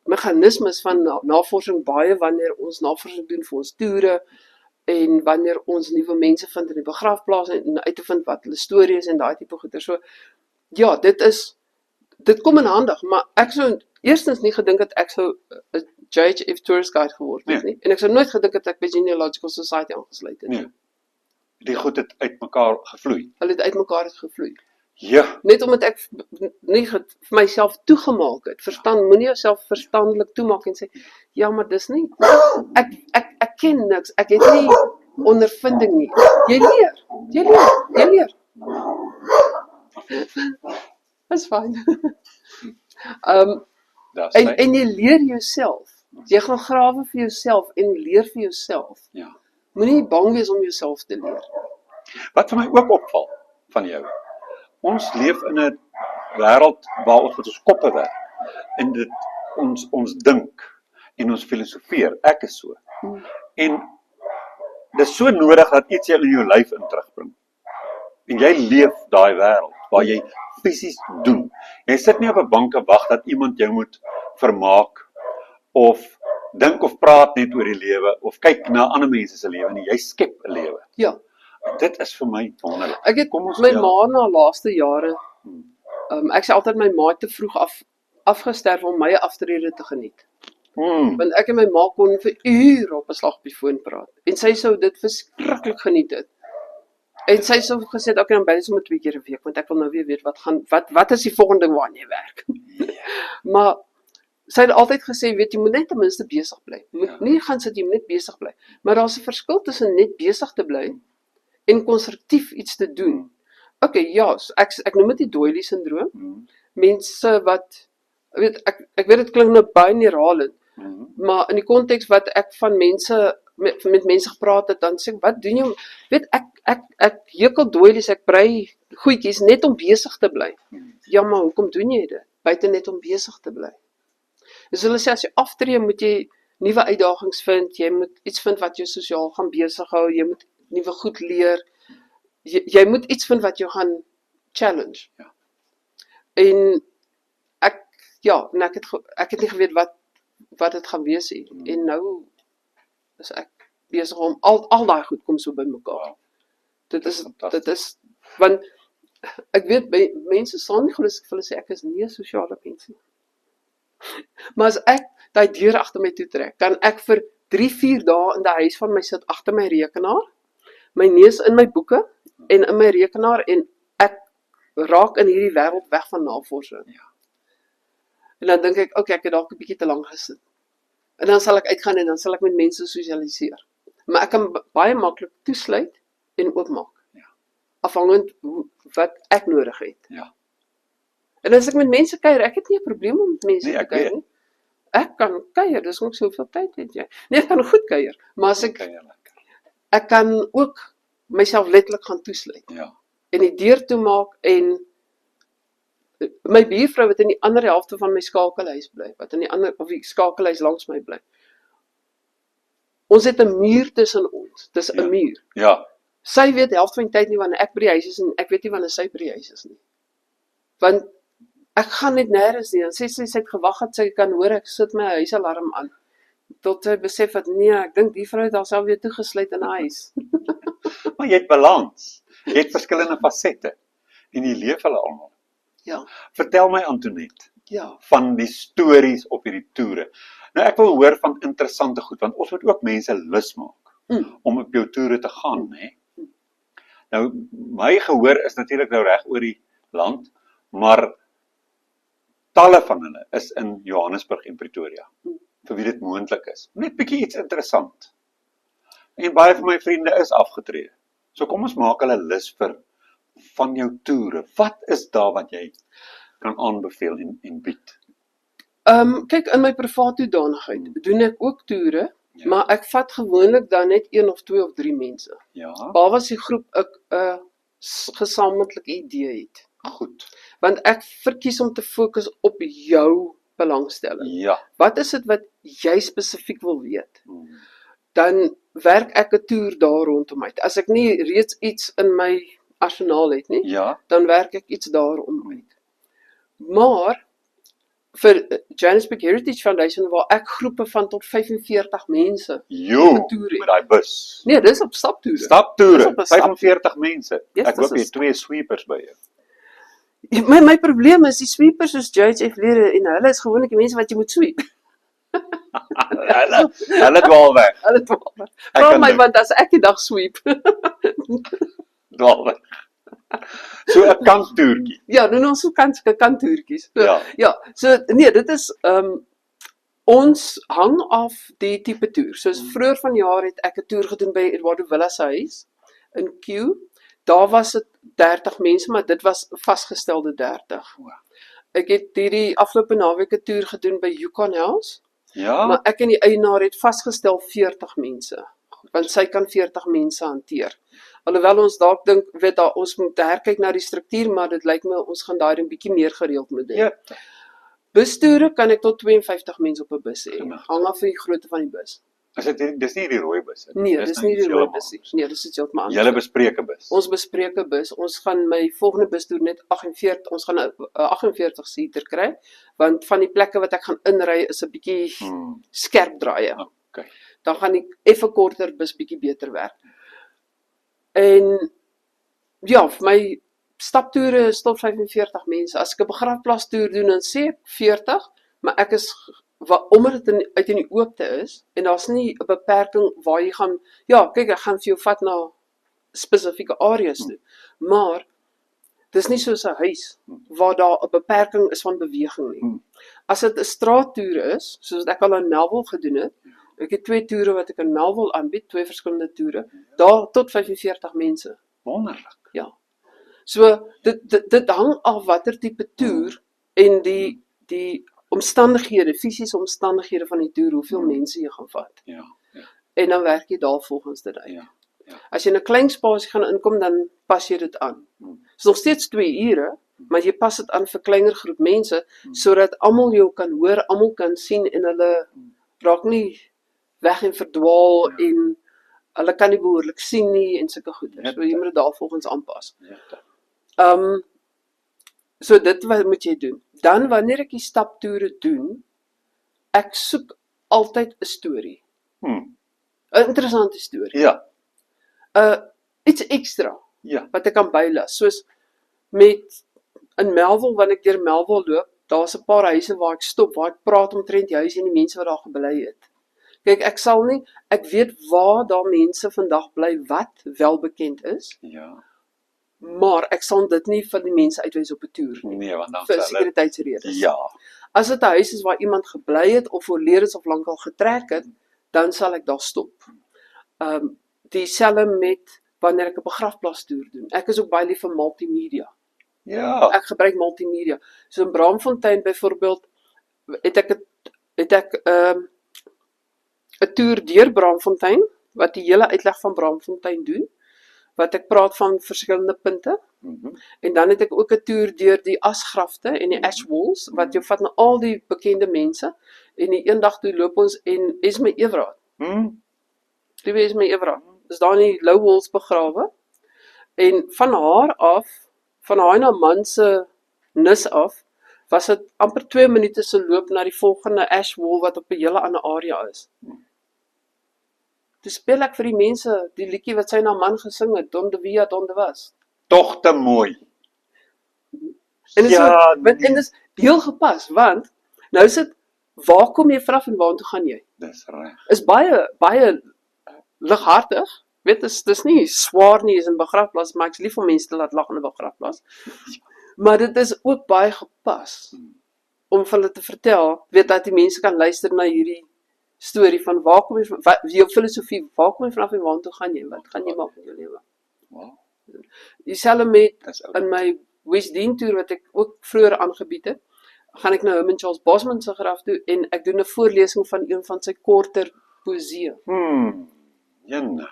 meganismes van navorsing baie wanneer ons navorsing doen vir ons toere en wanneer ons nuwe mense vind in die begrafplaas en uit te vind wat hulle storie is en daai tipe goeie. So ja, dit kom in handig, maar ek sou eerstens nie gedink dat ek sou 'n JHF tourist guide geword het nie. En ek sou nooit gedink dat ek by Genealogical Society aangesluit het. Nee. Die goed het uit mekaar gevloei. Hulle het uit mekaar gevloei. Ja. Net omdat ek nie vir myself toegemaak het. Moenie jouself verstandelik toemaak en sê, ja, maar dis nie. Ek ken niks. Ek het nie ondervinding nie. Jy leer. Dis fyn. En jy leer jouself. Jy gaan grawe vir jouself en leer vir jouself. Ja. Moenie bang wees om jouself te leer. Wat vir my ook opval van jou. Ons leef in 'n wêreld waar ons met ons koppe werk. En ons dink en ons filosofeer. Ek is so. En dis so nodig dat iets jou in jou lyf in terugbring. En jy leef daai wêreld waar jy fisies doen. Jy sit nie op 'n bank en wag dat iemand jou moet vermaak of dink of praat net oor die lewe of kyk na ander mense se lewe nie. Jy skep 'n lewe. Ja. Dit is vir my wonderlik. Ek het my ma na laaste jare, ek sê altyd my ma het te vroeg afgesterf om my aftrede te geniet. Want ek en my ma kon vir ure op 'n slag op die foon praat. En sy sou dit verskriklik geniet het. En sy sou gesê het, dan bel jy sommer 2 keer 'n week, want ek wil nou weer weet wat is die volgende ding waarna jy werk. Maar sy het altyd gesê, weet jy moet net ten minste besig bly. Moet nie gaan sit, jy moet net besig bly. Maar daar's 'n verskil tussen net besig te bly en konstruktief iets te doen. Ja, ek noem dit die Doyle-sindroom. Mense wat, ek weet dit klink nou baie neerhalend, maar in die konteks wat ek van mense met mense gepraat het, dan sê ek, wat doen jy? Weet ek hekel Doylies, ek brei goedjies net om besig te bly. Ja, maar hoekom doen jy dit? Buite net om besig te bly. Dus hulle sê as jy aftree, moet jy nuwe uitdagings vind, jy moet iets vind wat jou sosiaal gaan besig hou, jy moet nuwe goed leer. Jy moet iets vind wat jou gaan challenge. Ja. En ek het nie geweet wat dit gaan wees nie. En nou is ek besig om al daai goed kom so bymekaar. Dit is want ek weet mense sal nie glo as ek vir hulle sê ek is nie 'n sosiale mens nie. Maar as ek daai deur agter my toe trek, kan ek vir 3-4 dae in die huis van my sit agter my rekenaar, my neus in my boeke en in my rekenaar en ek raak in hierdie wêreld weg van navorsing. Ja. En dan dink ek, ek het dalk 'n bietjie te lank gesit. En dan sal ek uitgaan en dan sal ek met mense sosialiseer. Maar ek kan baie maklik toesluit en oopmaak. Ja. Afhangend wat ek nodig het. Ja. En as ek met mense kuier, ek het nie 'n probleem om met mense te kuier nie. Ek kan kuier, dis ook soveel tyd het jy. Nee, ek kan goed kuier, maar as ek kan ook myself letterlik gaan toesluit. Ja. En die deur toemaak en my buurvrou wat in die ander helfte van my skakelhuis bly, wat in die skakelhuis langs my bly. Ons het 'n muur tussen ons. Dis 'n muur. Ja. Sy weet die helfte van die tyd nie wanneer ek by die huis is en ek weet nie wanneer sy by die huis is nie. Want ek gaan net nêrens nie. Dan sê sy het gewag dat sy kan hoor ek sit my huisalarm aan. Tot sy besef dat nee, ek dink die vrou het haarself weer toegesluit in 'n huis. Maar jy het balans. Jy het verskillende fasette en jy leef hulle almal. Ja. Vertel my Antoinette. Ja. Van die stories op hierdie toere. Nou ek wil hoor van interessante goed want ons moet ook mense lus maak om op jou toere te gaan, hè. Nou my gehoor is natuurlik nou reg oor die land, maar talle van hulle is in Johannesburg en Pretoria. Vir wie dit moontlik is. Net bietjie iets interessant. En baie van my vriende is afgetree. So kom ons maak hulle lus vir van jou toere. Wat is daar wat jy kan aanbeveel en bied? Kyk, in my privaat hoedanigheid doen ek ook toere, Ja. maar ek vat gewoonlik dan net 1 of 2 of 3 mense. Ja, Behalwe as die groep 'n gesamentlike idee het. goed. Want ek verkies om te fokus op jou belangstelling. Ja. Wat is dit wat jy spesifiek wil weet? Hmm. Dan werk ek 'n toer daar rondom uit. As ek nie reeds iets in my arsenaal het nie, Ja, dan werk ek iets daarom uit. Maar vir Johannesburg Heritage Foundation waar ek groepe van tot 45 mense jo, toer het. met daai bus. Nee, dis op staptoere. Dis Staptoere, op 'n stap. 45 mense. Yes, Ek dis hoop jy een het 2 sweepers by jou. My probleem is die sweepers soos JHF lede en hulle is gewoonlik die mense wat jy moet sweep. Hulle dwaal weg. Hulle dwaal. Ek Vra kan my dit. want as ek die dag sweep. Dwaal weg. So 'n kamptoertjie. Ja, doen ons so kantoortjies. Ja. Ja, so nee, dit is ons hang af die tipe toer. Soos vroeër vanjaar het ek 'n toer gedoen by Eduardo Villa se huis in Q. Daar was dit 30 mense, maar dit was vasgestelde 30. Ek het hierdie afgelope naweek 'n toer gedoen by Yukon House, Ja, maar ek en die eienaar het vasgestel 40 mense. Want sy kan 40 mense hanteer. Alhoewel ons dalk dink, weet daar, ons moet herkyk na die struktuur, maar dit lyk my ons gaan daai 'n bietjie meer gereeld moet doen. ja. Bustoere kan ek tot 52 mense op 'n bus hê. Geweldig. Hang af van die grootte van die bus. Dis nie die rooi bus nie. Nee, dis nie die rooi heeltemal bus nie. Nee, dis iets heeltemal Julle anders. bespreek 'n bus. Ons bespreek 'n bus. Ons gaan my volgende bustoer net 48, ons gaan 'n 48 seater kry, want van die plekke wat ek gaan inry is 'n bietjie skerp draaie. Okay. Dan gaan die effe korter bus bietjie beter werk. En ja, vir my staptoere is tot 45 mense. As ek 'n begrafplastoer doen, dan sê ek 40, maar ek is omdat dit uit in die oopte is en daar's nie 'n beperking waar jy gaan, ja, kyk, ek gaan vir jou vat na spesifieke areas toe. Maar dis nie soos 'n huis waar daar 'n beperking is van beweging nie. As dit 'n straattoer is, soos wat ek al in Melville gedoen het, ek het 2 toere wat ek in Melville aanbied, 2 verskillende toere, daar tot 45 mense. Wonderlik. Ja. So dit hang af watter tipe toer en die omstandighede, fisiese omstandighede van die toer, hoeveel mense jy gaan vat. Ja. En dan werk jy daar volgens dit uit. Ja. As jy in 'n klein spasie gaan inkom, dan pas jy dit aan. Dit is nog steeds 2 ure, maar jy pas dit aan vir kleiner groep mense, sodat almal jou kan hoor, almal kan sien en hulle raak nie weg en verdwaal en hulle kan nie behoorlik sien nie en sulke goeie. So jy moet dit daar volgens aanpas. So dit wat moet jy doen. Dan wanneer ek die staptoere doen, ek soek altyd 'n storie. 'n Interessante storie. Ja. Iets ekstra Ja. wat ek kan bylas. Soos met in Melville, wanneer ek deur Melville loop, daar's 'n paar huise waar ek stop, waar ek praat omtrent die huise en die mense wat daar gebly het. Kyk, ek weet waar daar mense vandag bly wat wel bekend is, Ja. maar ek sal dit nie vir die mense uitwys op 'n toer nie, Nee, want dan vir sal hulle sekuriteitsredes. ja. As dit 'n huis is waar iemand gebly het of oorlede is of lankal getrek het, dan sal ek daar stop. Dieselfde met wanneer ek 'n begrafplastoer doen. Ek is ook baie lief vir multimedia. Ja. Ek gebruik multimedia. So in Braamfontein byvoorbeeld het ek 'n toer deur Braamfontein wat die hele uitleg van Braamfontein doen, wat ek praat van verskillende punte. En dan het ek ook 'n toer deur die asgrafte en die ash walls wat jou vat na al die bekende mense en die eendag toe loop ons en Esme Everard. Liewe Esme Everard, is daar in die low walls begrawe en van haar en haar man se nis af, was dit amper 2 minute se loop na die volgende ash wall wat op 'n hele ander area is. Toe speel ek vir die mense die liedjie wat sy en haar man gesing het, Donde Via Donde Was. Tog te mooi. En dit Ja, en dis heel gepas, want nou is dit, waar kom jy vanaf en waartoe gaan jy? Dis reg. Is baie lighartig. Weet, dis nie swaar nie, is 'n begrafplaas, maar ek's lief om mense te laat lag in 'n begrafplaas. Maar dit is ook baie gepas om vir hulle te vertel, weet dat die mense kan luister na hierdie storie van waar kom jy jou filosofie, waar kom jy vanaf en waartoe gaan jy? Wat gaan jy maak in jou lewe? Wow. Dieselfde met Dis ou. in my Westdene toer wat ek ook vroeër aangebied het, gaan ek nou Herman Charles Bosman se graf toe en ek doen 'n voorlesing van een van sy korter poesie. Jenne.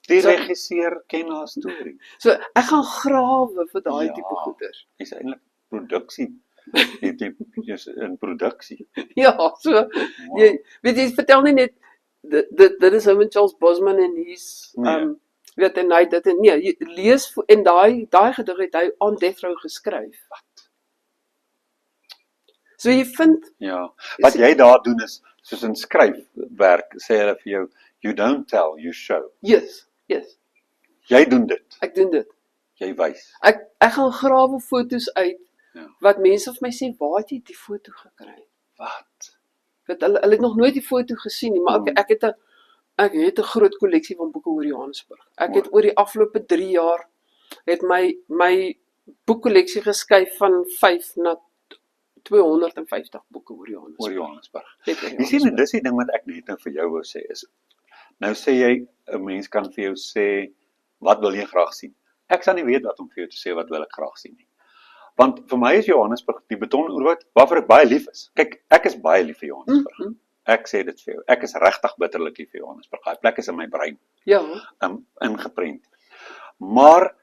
Die So- regisseur ken haar storie. So ek gaan grawe vir daai Ja. tipe goeders. Dis eintlik produksie. Jy's in produksie. Ja, so jy weet jy vertel nie net dit is Herman Charles Bosman en hy's Nee. weet en hy dit en nee, jy lees en daai gedig het hy aan Death Row geskryf. So jy vind Ja. Wat jy daar doen is soos in skryfwerk sê hulle vir jou, you don't tell, you show. yes. Jy doen dit. Ek doen dit. Jy wys. Ek gaan grawe foto's uit Ja. wat mense vir my sê, waar het jy die foto gekry? Wat? Want hulle het nog nooit die foto gesien nie, maar ek het 'n groot kolleksie van boeke oor Johannesburg. Ek het oor die afgelope 3 jaar het my boekkolleksie geskuif van 5 na 250 boeke oor Johannesburg. Oor Johannesburg. Net oor Jy sien, en dis die ding wat ek net nou vir jou wou sê is, nou sê jy, 'n mens kan vir jou sê, wat wil jy graag sien? Ek sal nie weet wat om vir jou te sê wat wil ek graag sien nie. Want vir my is Johannesburg die betonoerwoud waarvoor ek baie lief is. Kyk, ek is baie lief vir Johannesburg. Ek sê dit vir jou. Ek is regtig bitterlik lief vir Johannesburg. Daai plek is in my brein Ja, ingeprent. Maar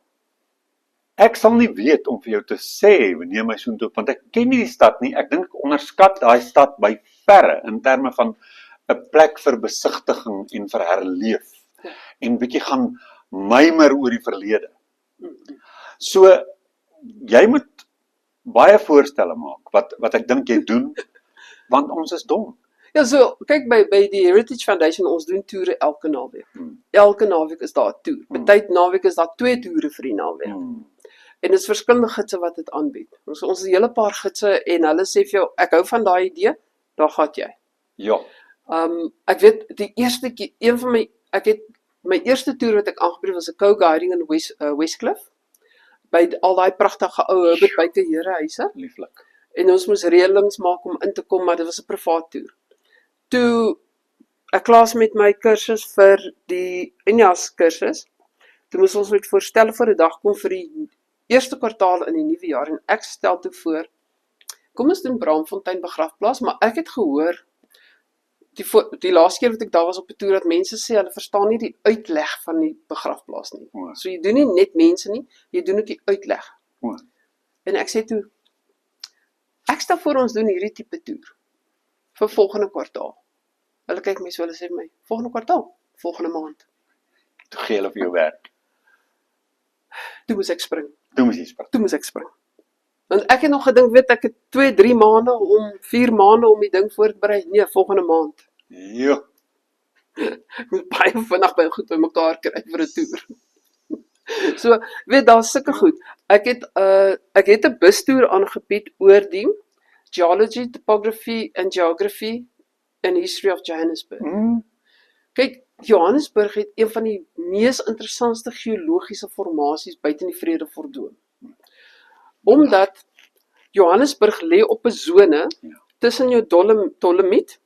ek sal nie weet om vir jou te sê wanneer my soontoe, want ek ken nie die stad nie. Ek dink ek onderskat daai stad by verre in terme van 'n plek vir besigtiging en vir herleef. En bietjie gaan mymer oor die verlede. So jy moet baie voorstelle maak wat ek dink jy doen, want ons is dom. Ja, so kyk by die Heritage Foundation, ons doen toere elke naweek. Elke naweek is daar 'n toer. Party naweek is daar 2 toere vir die naweek. En dit is verskillende gidse wat dit aanbied. Ons is 'n hele paar gidse en hulle sê vir jou, ek hou van daai idee, daar gaan jy. Ja. Ek weet die eerste keer, ek het my eerste toer wat ek aangebied was 'n co-guiding in Westcliff. By al daai pragtige ou Herbert Byke Herehuise. Lieflik. En ons moes reëlings maak om in te kom, maar dit was 'n privaat toer. Toe ek klaar met my kursus vir die Enyas kursus, toe moes ons met voorstelle vir 'n dag kom vir die eerste kwartaal in die nuwe jaar en ek stel toe voor, kom ons doen Braamfontein begrafplaas, maar ek het gehoor die laaste keer wat ek daar was op 'n toer dat mense sê hulle verstaan nie die uitleg van die begrafplaas nie. So jy doen nie net mense nie, jy doen ook die uitleg. En ek sê toe, ek stel voor ons doen hierdie tipe toer vir volgende kwartaal. Hulle kyk my so, hulle sê vir my, volgende kwartaal, volgende maand. Toe gee hulle vir jou werk. Toe moes ek spring. Toe moes ek spring. Want ek het nog gedink, weet ek het 2-3 maande 4 maande om die ding voor te berei. Nee, volgende maand. Ja. Ek moet baie vinnig by goed by mekaar kry vir 'n toer. So, weet daar's sulke goed. Ek het 'n bustoer aangebied oor die Geology, Topography and Geography and History of Johannesburg. Kyk, Johannesburg het een van die mees interessantste geologiese formasies buite in die Vredefort-Doom. Omdat Johannesburg lê op 'n sone tussen jou Dolomiet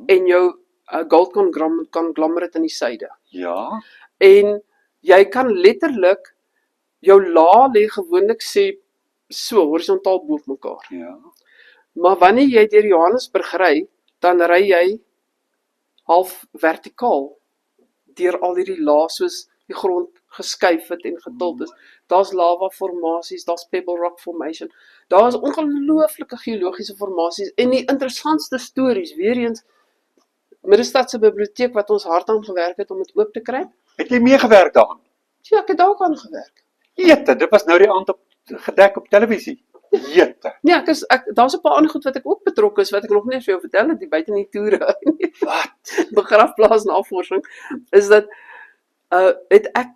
en jou Gold Conglomerate in die suide. Ja. En jy kan letterlik jou laag lê gewoonlik sê so horisontaal bo mekaar. Ja. Maar wanneer jy deur Johannesburg ry, dan ry jy half vertikaal deur al hierdie lae soos die grond geskuif het en getild is. Daar's lava formasies, daar's Pebble Rock Formation. Daar's ongelooflike geologiese formasies en die interessantste stories, weer eens Middelstad se biblioteek wat ons hard aan gewerk het om dit oop te kry. Het jy meegewerk daaraan? Ja, ek het daar ook aan gewerk. Jette, dit was nou die aand gedek op televisie. Jette. Nee, daar's 'n paar ander goed wat ek ook betrokke is wat ek nog nie vir jou vertel het, die buite in die toere. Wat? Begrafplaas navorsing is dat het ek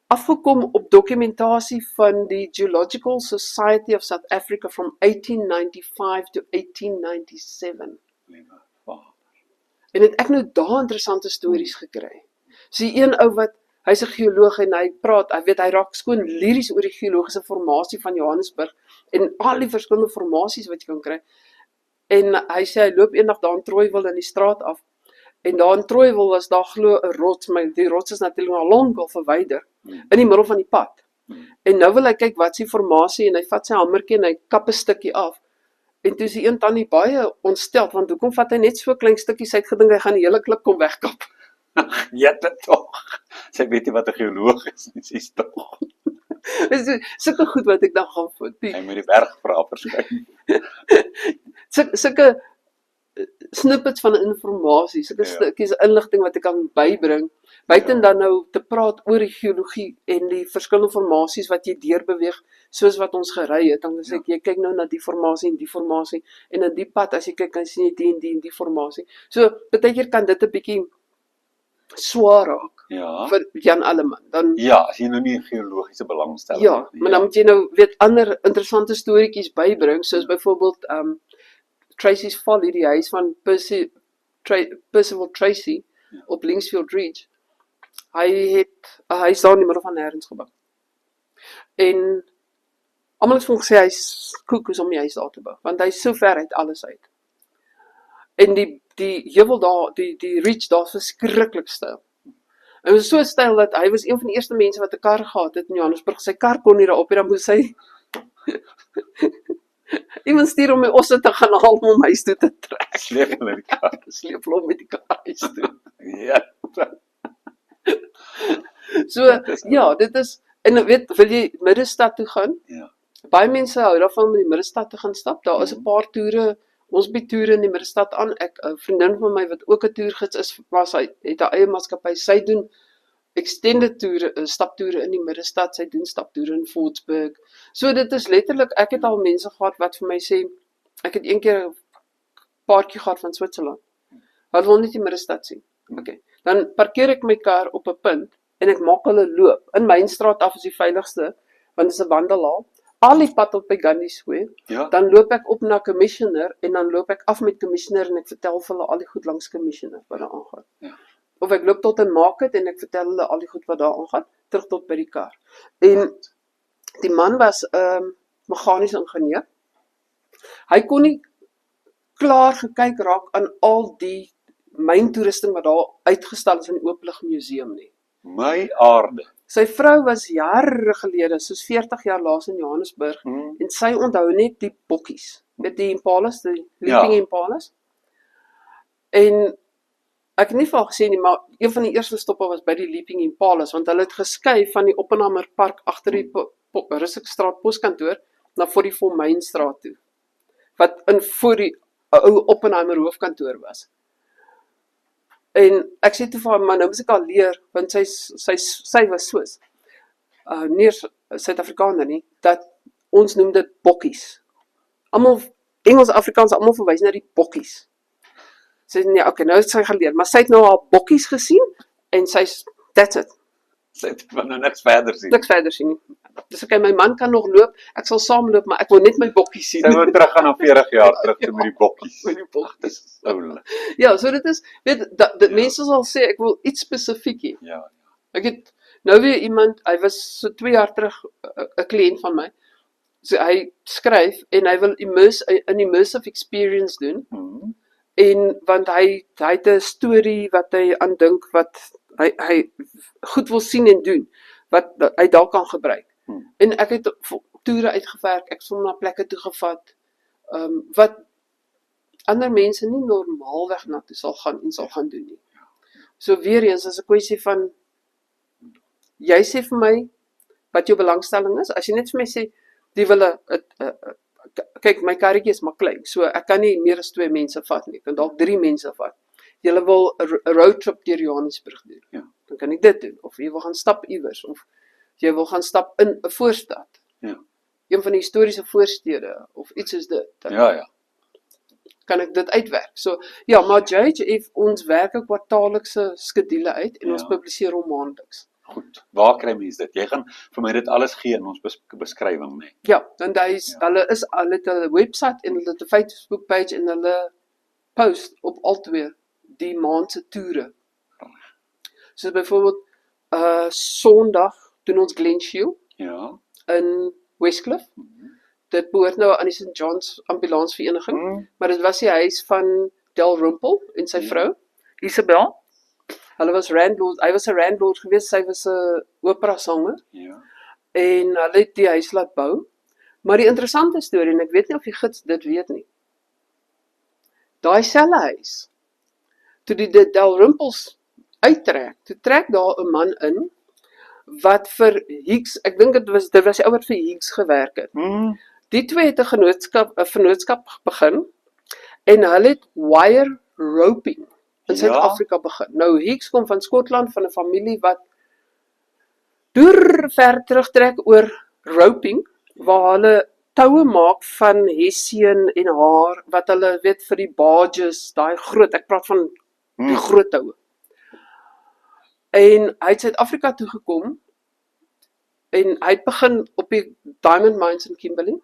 afgekom op dokumentasie van die Geological Society of South Africa from 1895 to 1897. En het ek nou daar interessante stories gekry. So die een ou wat, hy's 'n geoloog en hy praat, hy raak skoon liries oor die geologiese formasie van Johannesburg en al die verskillende formasies wat jy kan kry. En hy sê hy loop eendag daar in Trooiwil in die straat af. En daar in Trooiwil was daar glo 'n rots, maar die rots is natuurlik al lank al verwyder in die middel van die pad. En nou wil hy kyk wat is die formasie en hy vat sy hamertjie en hy kap 'n stukkie af. En toe is die een tannie baie ontsteld, want hoekom vat hy net so klein stukkies? Hy het gedink hy gaan die hele klip kom wegkap. Ja, dit tog. Sy weet nie wat 'n geoloog is nie, sy's tog. Dis sulke goed wat ek dan gaan Hy moet die berg vra verskyn. sulke snippets van inligting, sulke stukkies inligting wat ek kan bybring, buiten dan nou te praat oor die geologie en die verskillende formasies wat jy deurbeweeg, soos wat ons gery het, dan sê ek, jy kyk nou na die formasie en in die pad, as jy kyk, kan jy sien die en die formasie. So, baie keer kan dit 'n bietjie swaar raak vir Jan Alleman. Dan Ja, as jy nou nie 'n geologiese belangstelling het nie. Maar dan moet jy nou weet ander interessante storieetjies bybring, soos byvoorbeeld Tracy's Folly, die huis van Percival Tracy op Linksfield Ridge. Hy het 'n huis daar in die middel van nêrens gebou. En almal het vir hom gesê hy's koekoes om die huis daar te bou, want hy's so ver uit alles uit. En die heuwel daar, die ridge daar is verskriklik styl. Hy was so styl dat hy was een van die eerste mense wat 'n kar gehad het in Johannesburg. Sy kar kon nie daarop hê, dan moes hy iemand stuur om my osse te gaan haal om huis toe te trek. Sleep hulle die kar. Sleep hom met die kar huis toe. Ja. So, ja, dit is, en weet, wil jy middestad toe gaan? Ja. Baie mense hou daarvan om in die middestad te gaan stap. Daar is 'n paar toere, ons bied toere in die middestad aan. 'n vriendin van my wat ook 'n toergids is, sy het haar eie maatskappy. Sy doen extended toere, staptoere in die middestad. Sy doen staptoere in Fordsburg. So dit is letterlik, ek het al mense gehad wat vir my sê, ek het een keer 'n paartjie gehad van Switserland. Hulle wil net die middestad sien. Okay. Dan parkeer ek my kar op 'n punt en ek maak hulle loop. In my straat af is die veiligste, want dit is 'n wandelaar. Al die pad op by Gandhi Square, dan loop ek op na Commissioner en dan loop ek af met Commissioner en ek vertel vir hulle al die goed langs Commissioner wat daar aangaan. Of ek loop tot in Market en ek vertel hulle al die goed wat daar aangaan, terug tot by die kar. En die man was meganiese ingenieur. Hy kon nie klaar gekyk raak aan al die myntoerusting wat daar uitgestal is in die Ooplig Museum nie. My aarde. Sy vrou was jare gelede, soos 40 jaar laas in Johannesburg, en sy onthou net die bokkies, met die impalas, die leaping impalas. En ek het nie van gesien nie, maar een van die eerste stoppe was by die leaping impalas, want hulle het geskuif van die Oppenheimer Park agter die Russikstraat poskantoor na voor die Volmynstraat toe, wat in voor die ou Oppenheimer hoofkantoor was. En ek sê toe vir haar, maar nou moet ek al leer, want sy was soos, nie Suid-Afrikaner nie, dat ons noem dit bokkies. Almal, Engels, Afrikaans, almal verwys na die bokkies. Sy sê, nee, okay, nou het sy geleer, maar sy het nou haar bokkies gesien, en that's it. Sy het nou niks verder sien. Niks verder sien nie. Dus okay, my man kan nog loop, ek sal saamloop, maar ek wil net my bokkies sien. Sy wil terug gaan na 40 jaar terug toe met die bokkies. Met die bokkies. Dis oulik. Ja, so dit is, weet, mense sal sê, ek wil iets spesifiek hê. Ja. Ek het nou weer iemand, hy was so 2 jaar terug 'n kliënt van my. So hy skryf en hy wil an immersive experience doen. En want hy het 'n storie wat hy aandink wat hy goed wil sien en doen wat hy dalk kan gebruik. En ek het toere uitgewerk, ek het hom na plekke toe gevat wat ander mense nie normaalweg na toe sal gaan doen nie. So weer eens is 'n kwessie van jy sê vir my wat jou belangstelling is. As jy net vir my sê die wil kyk, my karretjie is maar klein, so ek kan nie meer as 2 mense vat nie, ek kan dalk 3 mense vat. Jy wil 'n roadtrip deur Johannesburg doen. Ja. Dan kan ek dit doen, of jy wil gaan stap iewers, of jy wil gaan stap in 'n voorstad. Ja. Een van die historiese voorstede, of iets soos dit. Ja. Kan ek dit uitwerk. So, ja, maar JHF, ons werk 'n kwartaallikse skedule uit, en ons publiseer hom maandeliks. Goed, waar kry mens dit? Jy gaan vir my dit alles gee in ons beskrywing, nee. Ja, dan hulle het 'n webwerf en hulle het 'n Facebook page en hulle post op altyd die maand se toere. So byvoorbeeld Sondag doen ons Glenshiel in Westcliff. Dit behoort nou aan die St. John's ambulansvereniging, maar dit was die huis van Dalrymple en sy vrou, Isabel. Hulle was Randlord, hy was 'n Randlord geweest, sy was 'n opera sanger. en hulle het die huis laat bou. Maar die interessante storie, en ek weet nie of die gids dit weet nie, daai selfe huis, toe die Dalrympels uittrek, toe trek daar 'n man in, wat vir Higgs, ek dink dit was die ou wat vir Higgs gewerk het. Die twee het 'n vennootskap begin, en hulle het wire roping in Suid-Afrika begin. Nou, Higgs kom van Skotland, van 'n familie wat ver terugtrek oor roping, waar hulle toue maak van hessian en haar, wat hulle weet vir die barges, daai groot, ek praat van die groot toue. En hy het Suid-Afrika toe gekom, en hy het begin op die diamond mines in Kimberley,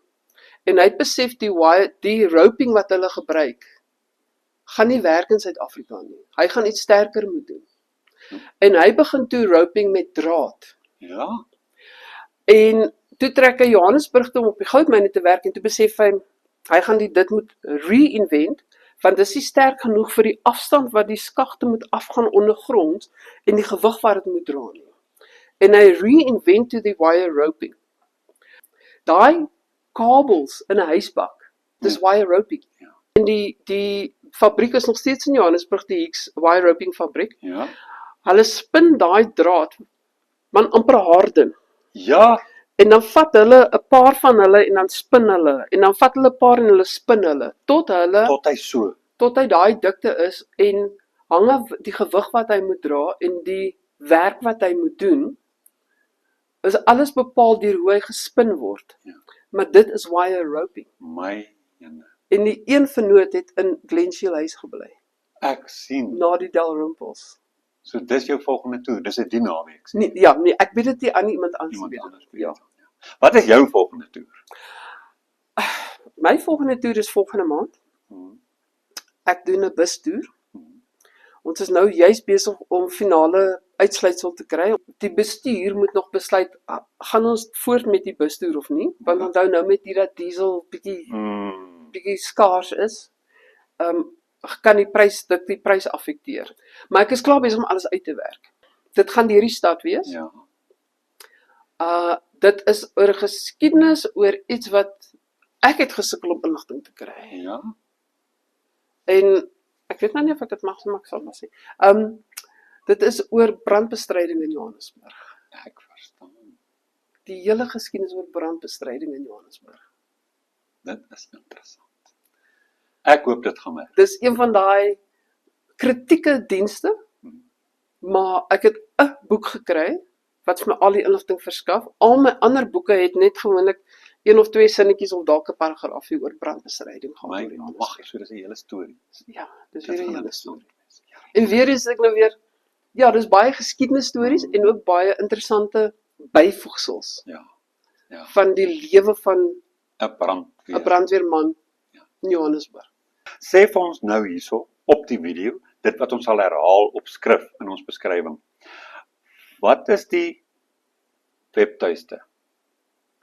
en hy het besef die roping wat hulle gebruik, gaan nie werk in Suid-Afrika nie. Hy gaan iets sterker moet doen. En hy begin toe roping met draad. Ja. En toe trek hy Johannesburg toe om op die goudmyne te werk, en toe besef hy gaan dit moet reinvent, want dit is nie sterk genoeg vir die afstand wat die skagte moet afgaan ondergrond, en die gewig wat dit moet dra nie. En hy reinvent to the wire roping. Daai kabels in 'n huisbak, dis wire roping. Ja. En die fabriek is nog steeds in Johannesburg, die Higgs wire roping fabriek. Ja. Hulle spin daai draad, man amper harden. Ja. En dan vat hulle 'n paar van hulle en dan spin hulle, en dan vat hulle 'n paar en hulle spin hulle, tot hy daai dikte is, en hang af die gewig wat hy moet dra, en die werk wat hy moet doen, is alles bepaal deur hoe hy gespin word. Ja. Maar dit is wire roping. En die een vennoot het in Glenshiel huis gebly, Ek sien. na die Dalrympels. So dis jou volgende toer, dis 'n dinaweek. Nee, ek weet dit nie aan iemand anders Iemand weet. anders. Ja. Wat is jou volgende toer? My volgende toer is volgende maand. Ek doen 'n bustoer. Ons is nou juis besig om finale uitsluitsel te kry. Die bestuur moet nog besluit, gaan ons voort met die bustoer of nie? Want onthou nou met dat diesel bietjie skaars is, kan die prys affekteer. Maar ek is klaar besig om alles uit te werk. Dit gaan deur die stad wees. Ja. Dit is oor geskiedenis, oor iets wat ek het gesukkel om inligting te kry. Ja. En ek weet nou nie of ek dit mag sê, maar ek sal maar sê. Dit is oor brandbestryding in Johannesburg. Ek verstaan. Die hele geskiedenis oor brandbestryding in Johannesburg. Dit is interessant. Ek hoop dit gaan werk. Dis een van daai kritieke dienste, maar ek het 'n boek gekry wat vir my al die inligting verskaf. Al my ander boeke het net gewoonlik 1 of 2 sinnetjies of dalk 'n paragraafie oor brandbestryding gehad. So dis 'n hele storie. Ja, dis weer 'n hele storie. En weer is ek nou weer, ja, dis baie geskiedenisstories en ook baie interessante byvoegsels. Ja. Van die lewe van 'n brandweerman in Johannesburg. Sê vir ons nou hierso op die video, dit wat ons sal herhaal op skrif in ons beskrywing. Wat is die webtuiste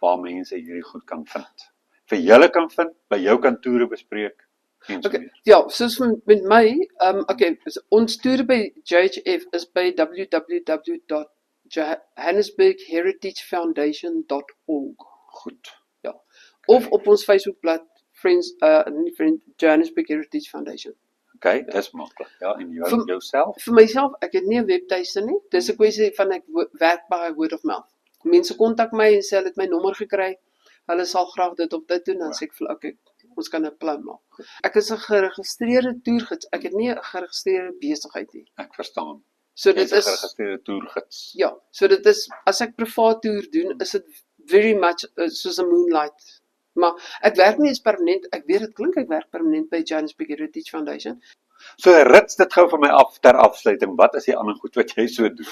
waar mense hierdie goed kan vind? Vir julle kan vind, by jou kantore bespreek en so meer. Ja, soos met my, ons toere by JHF is by www.johannesburgheritagefoundation.org. Goed. Ja. Of op ons Facebookblad Johannesburg Heritage Foundation. Okay, dis maklik. Ja, en jouself? Vir myself, ek het nie 'n webtuiste nie. Dis 'n kwessie van ek werk by word of mouth. Mense kontak my en sê hulle het my nommer gekry. Hulle sal graag dit of dit doen, dan sê ek vir okay, ons kan 'n plan maak. Ek is 'n geregistreerde toergids. Ek het nie 'n geregistreerde besigheid nie. Ek verstaan. So dit is 'n geregistreerde toergids. Ja, so dit is as ek privaat toer doen, is dit very much soos 'n moonlight. Maar ek werk nie eens permanent. Ek weet dit klink ek werk permanent by Johannesburg Heritage Foundation. So rits dit gou vir my af ter afsluiting. Wat is die ander goed wat jy so doen?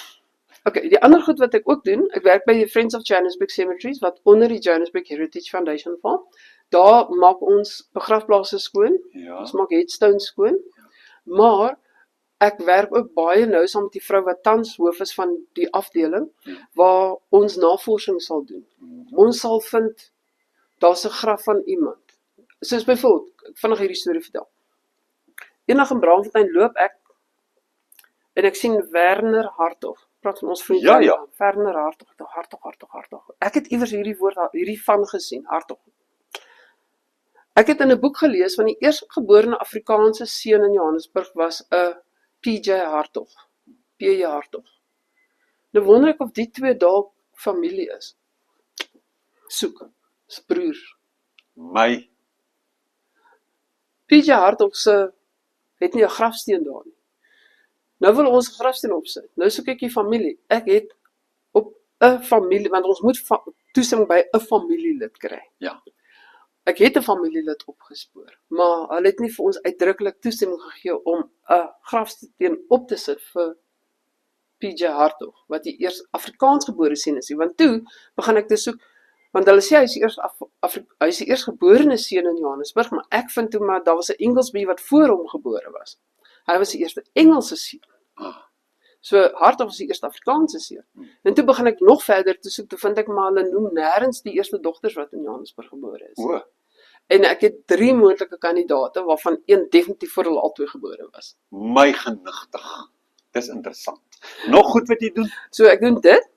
Okay, die ander goed wat ek ook doen, ek werk by die Friends of Johannesburg Cemeteries wat onder die Johannesburg Heritage Foundation val. Daar maak ons begrafplaase skoon. Ja. Ons maak headstones skoon. Maar ek werk ook baie nou saam met die vrou wat tans hoof is van die afdeling waar ons navorsing sal doen. Ons sal vind daar's 'n graf van iemand. Soos byvoorbeeld, ek vinnig hierdie storie vertel. Eendag in Braamfontein loop ek en ek sien Werner Hartog. praat van ons vriend Ja, ja. Werner Hartog. Ek het iewers hierdie woord hiervan gesien, Hartog. Ek het in 'n boek gelees van die eerstgeborene Afrikaanse seun in Johannesburg was 'n PJ Hartog. PJ Hartog. Nou wonder ek of die twee dalk familie is. Soek. Is broers. My, PJ Hartog se het nie 'n grafsteen daar nie. Nou wil ons 'n grafsteen opsit. Nou soek ek die familie. Ek het op 'n familie, want ons moet toestemming by 'n familielid kry. ja. Ek het 'n familielid opgespoor, maar hulle het nie vir ons uitdruklik toestemming gegee om 'n grafsteen op te sit vir PJ Hartog, wat die eers Afrikaans gebore seun is. Want toe begin ek te soek, want hulle sê hy is die eerstgeborene seun in Johannesburg, maar ek vind toe maar daar was 'n Inglesby wat voor hom gebore was. Hy was die eerste Engelse seun. So Hartog was die eerste Afrikaanse seun. En toe begin ek nog verder te soek, toe vind ek maar hulle noem nêrens die eerste dogters wat in Johannesburg gebore is. O, En ek het 3 moontlike kandidate, waarvan een definitief voor hulle albei gebore was. my genigtig. Dis interessant. Nog goed wat jy doen? So ek doen dit.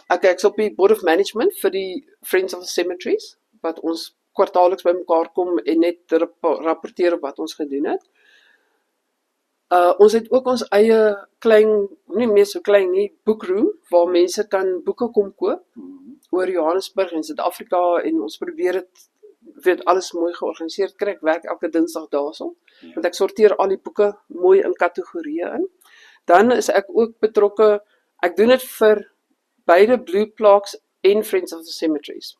Ek's op die Board of Management vir die Friends of the Cemeteries, wat ons kwartaalliks bymekaar kom en net rapporteer op wat ons gedoen het. Ons het ook ons eie klein, nie meer so klein nie, boekroom, waar mense kan boeke kom koop oor Johannesburg en Suid-Afrika, en ons probeer dit, weet, alles mooi georganiseerd kry. Ek werk elke Dinsdag daarso, want ek sorteer al die boeke mooi in kategorieë in. Dan is ek ook betrokke, ek doen dit vir beide Blue Plaques en Friends of the Cemeteries.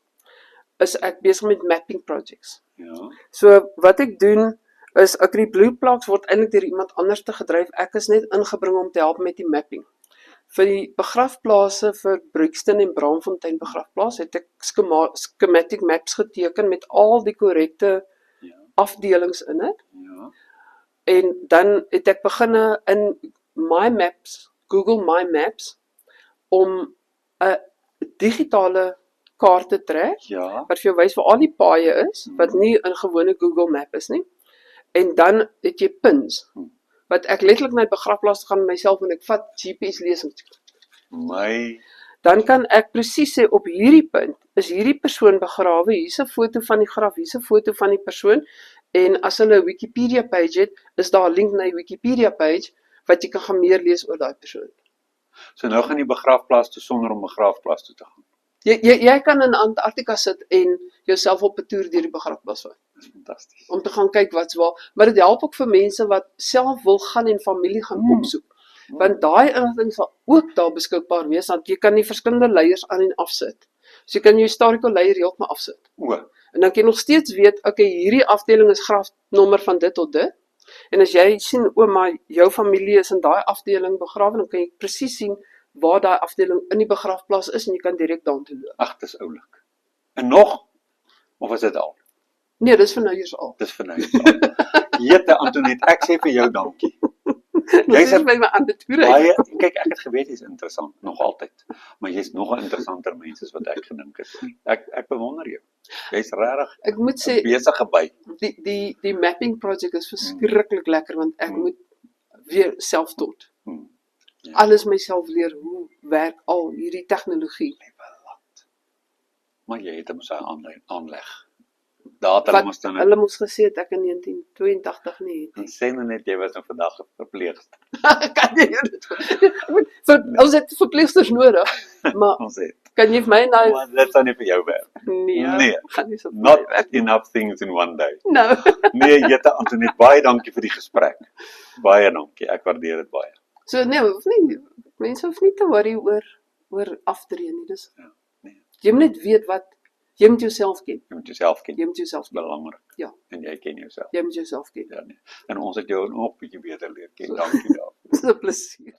Is ek besig met mapping projects. Ja. So wat ek doen is, ek die Blue Plaques word eintlik deur iemand anders te gedryf. Ek is net ingebring om te help met die mapping. Vir die begrafplase vir Brixton en Braamfontein begrafplaas het ek schematic maps geteken met al die korrekte afdelings in dit. Ja. En dan het ek beginne in My Maps, Google My Maps, om 'n digitale kaart te trek, Ja. wat vir jou wys waar al die paaie is, wat nie in gewone Google Map is nie. En dan het jy pins, wat ek letterlik na die begrafplaas gaan myself en ek vat GPS lesing. My, Dan kan ek presies sê, op hierdie punt is hierdie persoon begrawe, hier's 'n foto van die graf, hier's 'n foto van die persoon, en as hulle 'n Wikipedia page het, is daar 'n link na die Wikipedia page, wat jy kan gaan meer lees oor daai persoon. so nou gaan jy begrafplaas toe sonder om begrafplaas toe te gaan. Jy kan in Antarktika sit en jouself op 'n toer deur die begrafplaas vat, Dis fantasties. om te gaan kyk wat's waar, maar dit help ook vir mense wat self wil gaan en familie gaan opsoek. Want daai inligting sal ook daar beskikbaar wees, want jy kan die verskillende leiers aan en afsit. So jy kan jou historical leier heeltemal afsit. O, En dan kan jy nog steeds weet, okay, hierdie afdeling is grafnommer van dit tot dit. En as jy sien, maar jou familie is in daai afdeling begrawe, dan kan jy presies sien waar daai afdeling in die begrafplaas is en jy kan direk daartoe loop. ag, dis oulik. En nog? Of is dit al? Nee, dis vir nou eers al. Dis vir nou. Jette Antoinette, ek sê vir jou dankie. Jy's Jy's by my ander toere. baie, kyk, ek het geweet jy's interessant, nog altyd. Maar jy's nog 'n interessanter mens as wat ek gedink het. Ek bewonder jou. Jy's regtig Ek moet sê, 'n besige by. die mapping project is verskriklik lekker, want ek moet weer self-taught. Ja. Alles myself leer, hoe werk al hierdie tegnologie. Maar jy het hom so aanleg. Daar het hulle Wat mos dan hulle moes gesê het ek in 1982 nie het. en sê nou net jy was nou vandag 'n verpleegster. Kan jy dit? Ons het verpleegsters nodig, maar Ons het. kan jy vir my nou Maar dit sou nie vir jou werk. Nee. gaan nie so Not werk. enough things in one day. Nou, Nee, Jette Antoinette, baie dankie vir die gesprek. Baie dankie. Ek waardeer dit baie. so nee, hoef nie, mense hoef nie te worry oor aftree nie. Dis Nee. jy moet net weet wat jy moet jouself ken. Jy moet jouself ken. Jy moet jouself ken. Belangrik. Ja. En jy ken jouself. Jy moet jouself ken. Ja, nee. En ons het jou nog 'n bietjie beter leer ken. Dankie daarvoor. Dis 'n plesier.